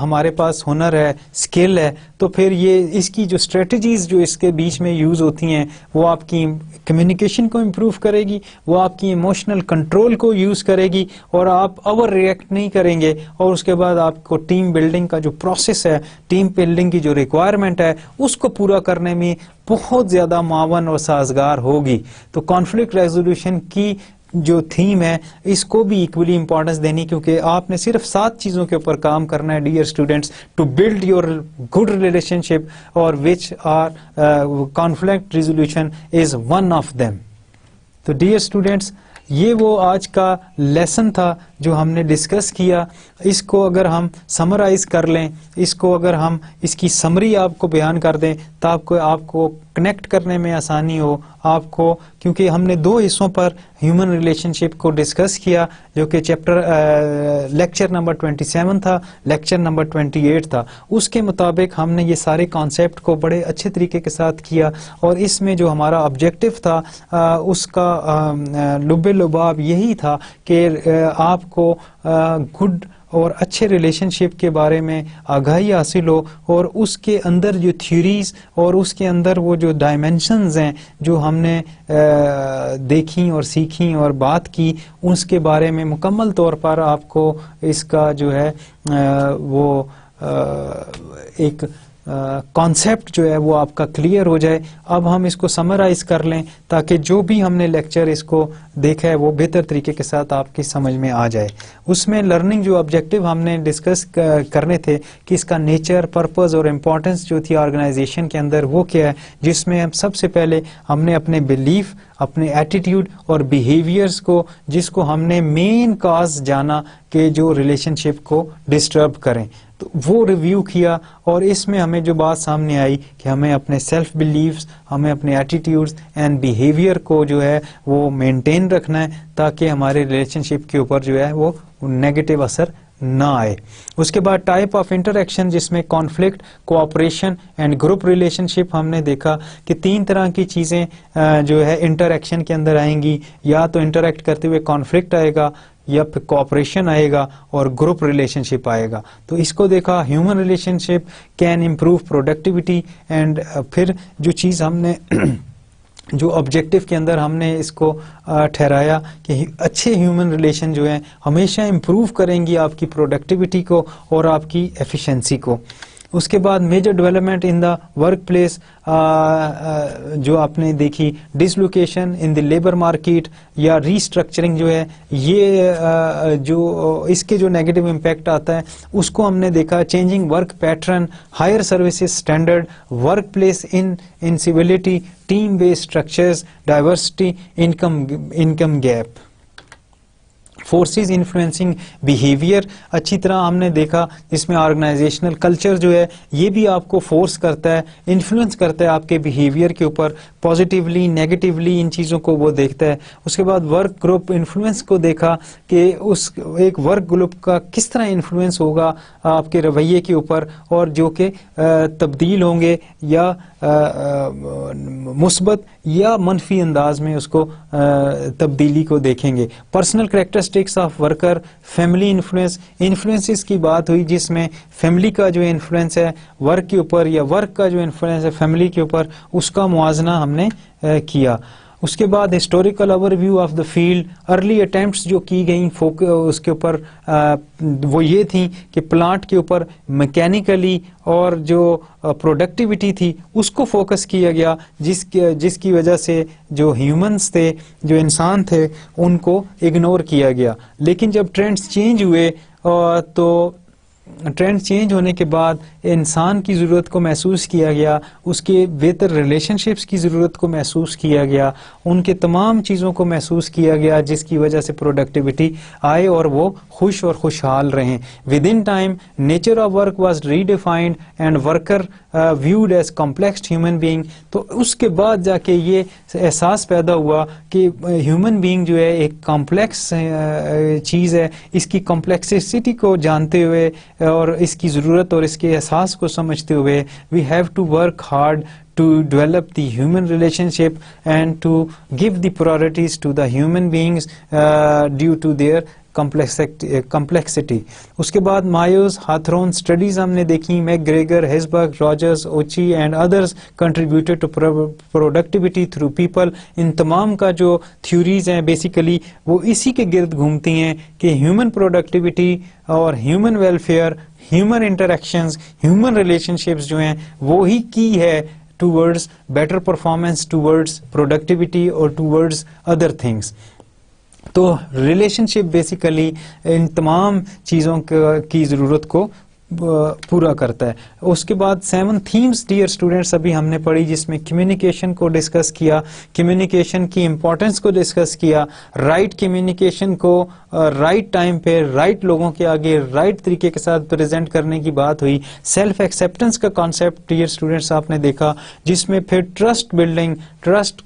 ہمارے پاس ہنر ہے، اسکل ہے، تو پھر یہ اس کی جو اسٹریٹجیز جو اس کے بیچ میں یوز ہوتی ہیں وہ آپ کی کمیونیکیشن کو امپروو کرے گی، وہ آپ کی ایموشنل کنٹرول کو یوز کرے گی، اور آپ اوور ریئیکٹ نہیں کریں گے. اور اس کے بعد آپ کو ٹیم بلڈنگ کا جو پروسیس ہے، ٹیم بلڈنگ کی جو ریکوائرمنٹ ہے، اس کو پورا کرنے میں بہت زیادہ معاون اور سازگار ہوگی. تو کانفلکٹ ریزولوشن کی جو تھیم ہے اس کو بھی ایکولی امپورٹنس دینی، کیونکہ آپ نے صرف 7 چیزوں کے اوپر کام کرنا ہے dear students to build your good relationship, اور which are conflict resolution is one of them. تو ڈیئر اسٹوڈینٹس، یہ وہ آج کا لیسن تھا جو ہم نے ڈسکس کیا. اس کو اگر ہم سمرائز کر لیں، اس کو اگر ہم اس کی سمری آپ کو بیان کر دیں تو آپ کو کنیکٹ کرنے میں آسانی ہو آپ کو، کیونکہ ہم نے 2 حصوں پر ہیومن ریلیشن شپ کو ڈسکس کیا، جو کہ لیکچر نمبر 27 تھا، لیکچر نمبر 28 تھا. اس کے مطابق ہم نے یہ سارے کانسیپٹ کو بڑے اچھے طریقے کے ساتھ کیا، اور اس میں جو ہمارا آبجیکٹو تھا اس کا لب لباب یہی تھا کہ آپ کو گڈ اور اچھے ریلیشن شپ کے بارے میں آگاہی حاصل ہو، اور اس کے اندر جو تھیوریز اور اس کے اندر وہ جو ڈائمینشنز ہیں جو ہم نے دیکھی اور سیکھی اور بات کی، اس کے بارے میں مکمل طور پر آپ کو اس کا جو ہے وہ ایک کانسیپٹ جو ہے وہ آپ کا کلیئر ہو جائے. اب ہم اس کو سمرائز کر لیں تاکہ جو بھی ہم نے لیکچر اس کو دیکھا ہے وہ بہتر طریقے کے ساتھ آپ کی سمجھ میں آ جائے. اس میں لرننگ جو آبجیکٹو ہم نے ڈسکس کرنے تھے کہ اس کا نیچر، پرپز اور امپورٹنس جو تھی آرگنائزیشن کے اندر وہ کیا ہے، جس میں ہم سب سے پہلے ہم نے اپنے بلیف، اپنے ایٹیٹیوڈ اور بیہیویئرز کو، جس کو ہم نے مین کاز جانا کہ جو ریلیشن شپ کو ڈسٹرب کریں، تو وہ ریویو کیا. اور اس میں ہمیں جو بات سامنے آئی کہ ہمیں اپنے سیلف بلیفز، ہمیں اپنے ایٹیٹیوڈز اینڈ بیہیویئر کو جو ہے وہ مینٹین رکھنا ہے، تاکہ ہمارے ریلیشن شپ کے اوپر جو ہے وہ نیگیٹو اثر نہ آئے. اس کے بعد ٹائپ آف انٹریکشن جس میں conflict, cooperation and group relationship ہم نے دیکھا کہ 3 طرح کی چیزیں جو ہے انٹریکشن کے اندر آئیں گی. یا تو انٹریکٹ کرتے ہوئے کانفلکٹ آئے گا, یا پھر کوآپریشن آئے گا, اور گروپ ریلیشن شپ آئے گا. تو اس کو دیکھا human relation ship can improve productivity. And پھر جو چیز ہم نے جو آبجیکٹو کے اندر ہم نے اس کو ٹھہرایا کہ اچھے ہیومن ریلیشن جو ہیں ہمیشہ امپروو کریں گی آپ کی پروڈکٹیوٹی کو اور آپ کی ایفیشنسی کو. اس کے بعد major development in the workplace جو آپ نے دیکھی, dislocation in the labour market یا ریسٹرکچرنگ جو ہے, یہ جو اس کے جو نیگیٹو امپیکٹ آتا ہے اس کو ہم نے دیکھا. Changing work pattern, higher services standard, workplace incivility, team based structures, diversity, income gap. Forces influencing behaviour اچھی طرح ہم نے دیکھا, جس میں آرگنائزیشنل کلچر جو ہے یہ بھی آپ کو فورس کرتا ہے, انفلوئنس کرتا ہے آپ کے بیہیویئر کے اوپر, پازیٹیولی نیگیٹیولی ان چیزوں کو وہ دیکھتا ہے. اس کے بعد ورک گروپ انفلوئنس کو دیکھا کہ اس ایک ورک گروپ کا کس طرح انفلوئنس ہوگا آپ کے رویے کے اوپر, اور جو کہ تبدیل ہوں گے یا مثبت یا منفی انداز میں اس کو تبدیلی کو دیکھیں گے. Personal characteristics of worker, family influences کی بات ہوئی جس میں فیملی کا جو انفلوئنس ہے ورک کے اوپر یا ورک کا جو انفلوئنس ہے فیملی کے اوپر, اس کا موازنہ ہم نے کیا. اس کے بعد historical overview of the field, early attempts جو کی گئیں اس کے اوپر وہ یہ تھیں کہ پلانٹ کے اوپر میکینیکلی اور جو پروڈکٹیوٹی تھی اس کو فوکس کیا گیا, جس کی وجہ سے جو ہیومنس تھے, جو انسان تھے, ان کو اگنور کیا گیا. لیکن جب ٹرینڈز چینج ہوئے تو ٹرینڈ چینج ہونے کے بعد انسان کی ضرورت کو محسوس کیا گیا, اس کے بہتر ریلیشن شپس کی ضرورت کو محسوس کیا گیا, ان کے تمام چیزوں کو محسوس کیا گیا جس کی وجہ سے پروڈکٹیوٹی آئے اور وہ خوش اور خوشحال رہیں. With in time nature of work was redefined and worker viewed as complex human being. تو اس کے بعد جا کے یہ احساس پیدا ہوا کہ ہیومن بینگ جو ہے ایک کمپلیکس چیز ہے. اس کی کمپلیکسٹی کو جانتے ہوئے اور اس کی ضرورت اور اس کے احساس کو سمجھتے ہوئے we have to work hard to develop the human relationship and to give the priorities to the human beings due to their complexity. اس کے بعد مایوز ہاتھرون اسٹڈیز ہم نے دیکھی, McGregor, Herzberg, Rogers, Ouchi and others contributed to productivity through people. ان تمام کا جو تھیوریز ہیں بیسیکلی وہ اسی کے گرد گھومتی ہیں کہ ہیومن پروڈکٹیوٹی اور human welfare, human interactions, human relation ships جو ہیں وہی کی ہے towards better performance, towards productivity or towards other things. تو ریلیشن شپ بیسیکلی ان تمام چیزوں کی ضرورت کو پورا کرتا ہے. اس کے بعد 7 تھیمز ڈیئر اسٹوڈینٹس ابھی ہم نے پڑھی, جس میں کمیونیکیشن کو ڈسکس کیا, کمیونیکیشن کی امپورٹنس کو ڈسکس کیا, رائٹ کمیونیکیشن کو رائٹ ٹائم پہ رائٹ لوگوں کے آگے رائٹ طریقے کے ساتھ پریزنٹ کرنے کی بات ہوئی. سیلف ایکسیپٹنس کا کانسیپٹ ڈیئر اسٹوڈینٹس آپ نے دیکھا, جس میں پھر ٹرسٹ بلڈنگ, ٹرسٹ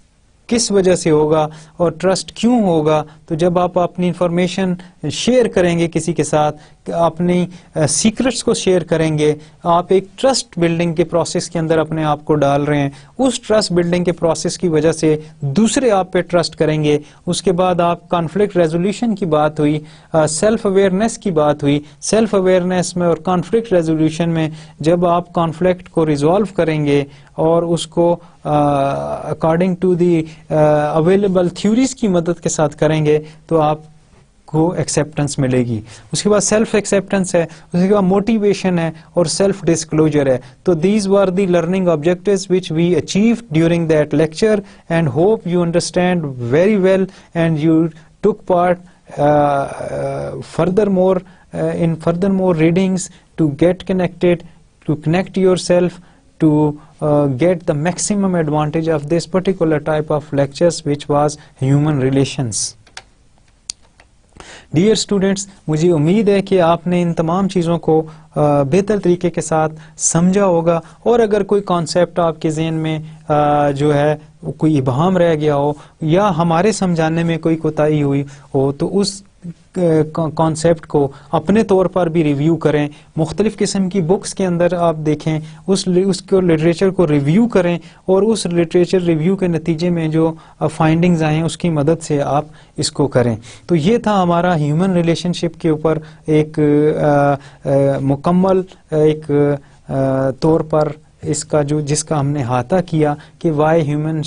کس وجہ سے ہوگا اور ٹرسٹ کیوں ہوگا. تو جب آپ اپنی انفارمیشن شیئر کریں گے کسی کے ساتھ, اپنی سیکرٹس کو شیئر کریں گے, آپ ایک ٹرسٹ بلڈنگ کے پروسیس کے اندر اپنے آپ کو ڈال رہے ہیں. اس ٹرسٹ بلڈنگ کے پروسیس کی وجہ سے دوسرے آپ پہ ٹرسٹ کریں گے. اس کے بعد آپ کانفلکٹ ریزولوشن کی بات ہوئی, سیلف اویئرنیس کی بات ہوئی. سیلف اویئرنیس میں اور کانفلکٹ ریزولوشن میں جب آپ کانفلکٹ کو ریزالو کریں گے اور اس کو according to the available theories کی مدد کے ساتھ کریں گے تو آپ کو ایکسیپٹنس ملے گی. اس کے بعد سیلف ایکسیپٹنس ہے, اس کے بعد موٹیویشن ہے اور سیلف ڈسکلوجر ہے. تو these were the learning objectives which we achieved during that lecture and hope you understand very well and you took part in furthermore readings to get connected, to connect yourself, to get the maximum advantage of this particular type of lectures which was human relations. Dear students, مجھے امید ہے کہ آپ نے ان تمام چیزوں کو بہتر طریقے کے ساتھ سمجھا ہوگا, اور اگر کوئی کانسیپٹ آپ کے ذہن میں جو ہے کوئی ابہام رہ گیا ہو یا ہمارے سمجھانے میں کوئی کوتاہی ہوئی ہو تو اس کانسیپٹ کو اپنے طور پر بھی ریویو کریں. مختلف قسم کی بکس کے اندر آپ دیکھیں, اس کو لٹریچر کو ریویو کریں, اور اس لٹریچر ریویو کے نتیجے میں جو فائنڈنگز آئیں اس کی مدد سے آپ اس کو کریں. تو یہ تھا ہمارا ہیومن ریلیشن شپ کے اوپر ایک مکمل ایک طور پر اس کا جس کا ہم نے احاطہ کیا کہ why human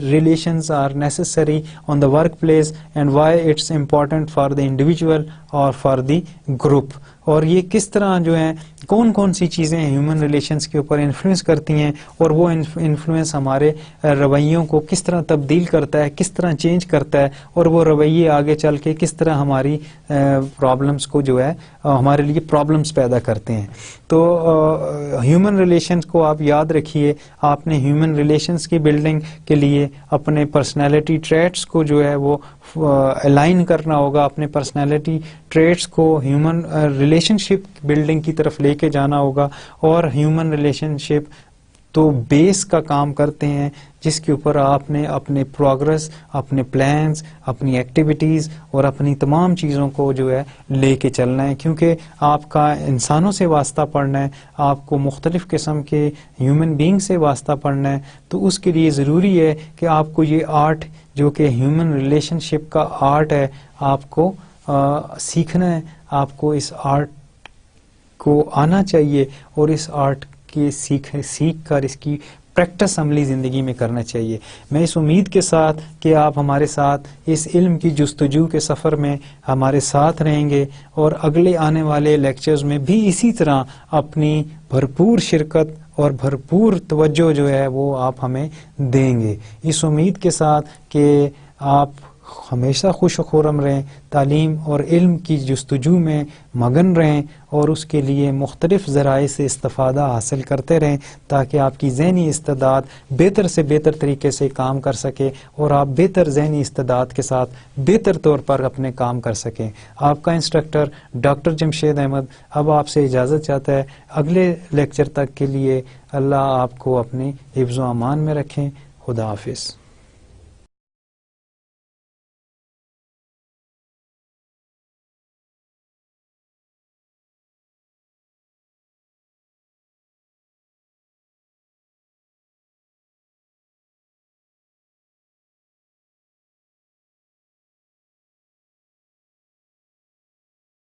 relations are necessary on the workplace and why it's important for the individual اور فار دی گروپ, اور یہ کس طرح جو ہے کون کون سی چیزیں ہیومن ریلیشنز کے اوپر انفلوئنس کرتی ہیں, اور وہ انفلوئنس ہمارے رویوں کو کس طرح تبدیل کرتا ہے, کس طرح چینج کرتا ہے, اور وہ رویے آگے چل کے کس طرح ہماری پرابلمس کو جو ہے ہمارے لیے پرابلمس پیدا کرتے ہیں. تو ہیومن ریلیشنز کو آپ یاد رکھیے. آپ نے ہیومن ریلیشنز کی بلڈنگ کے لیے اپنے پرسنالٹی ٹریٹس کو جو ہے وہ الائن کرنا ہوگا, اپنے پرسنالٹی ٹریٹس کو ہیومن ریلیشن شپ بلڈنگ کی طرف لے کے جانا ہوگا. اور ہیومن ریلیشن شپ تو بیس کا کام کرتے ہیں جس کے اوپر آپ نے اپنے پروگرس, اپنے پلانز, اپنی ایکٹیویٹیز اور اپنی تمام چیزوں کو جو ہے لے کے چلنا ہے, کیونکہ آپ کا انسانوں سے واسطہ پڑنا ہے, آپ کو مختلف قسم کے ہیومن بینگ سے واسطہ پڑنا ہے. تو اس کے لیے ضروری ہے کہ آپ کو یہ آرٹ جو کہ ہیومن ریلیشن شپ کا آرٹ ہے آپ کو سیکھنا ہے, آپ کو اس آرٹ کو آنا چاہیے, اور اس آرٹ کی سیکھ کر اس کی پریکٹس عملی زندگی میں کرنا چاہیے. میں اس امید کے ساتھ کہ آپ ہمارے ساتھ اس علم کی جستجو کے سفر میں ہمارے ساتھ رہیں گے, اور اگلے آنے والے لیکچرز میں بھی اسی طرح اپنی بھرپور شرکت اور بھرپور توجہ جو ہے وہ آپ ہمیں دیں گے. اس امید کے ساتھ کہ آپ ہمیشہ خوش و خرم رہیں, تعلیم اور علم کی جستجو میں مگن رہیں, اور اس کے لیے مختلف ذرائع سے استفادہ حاصل کرتے رہیں تاکہ آپ کی ذہنی استعداد بہتر سے بہتر طریقے سے کام کر سکے, اور آپ بہتر ذہنی استعداد کے ساتھ بہتر طور پر اپنے کام کر سکیں. آپ کا انسٹرکٹر ڈاکٹر جمشید احمد اب آپ سے اجازت چاہتا ہے. اگلے لیکچر تک کے لیے اللہ آپ کو اپنے حفظ و امان میں رکھیں. خدا حافظ.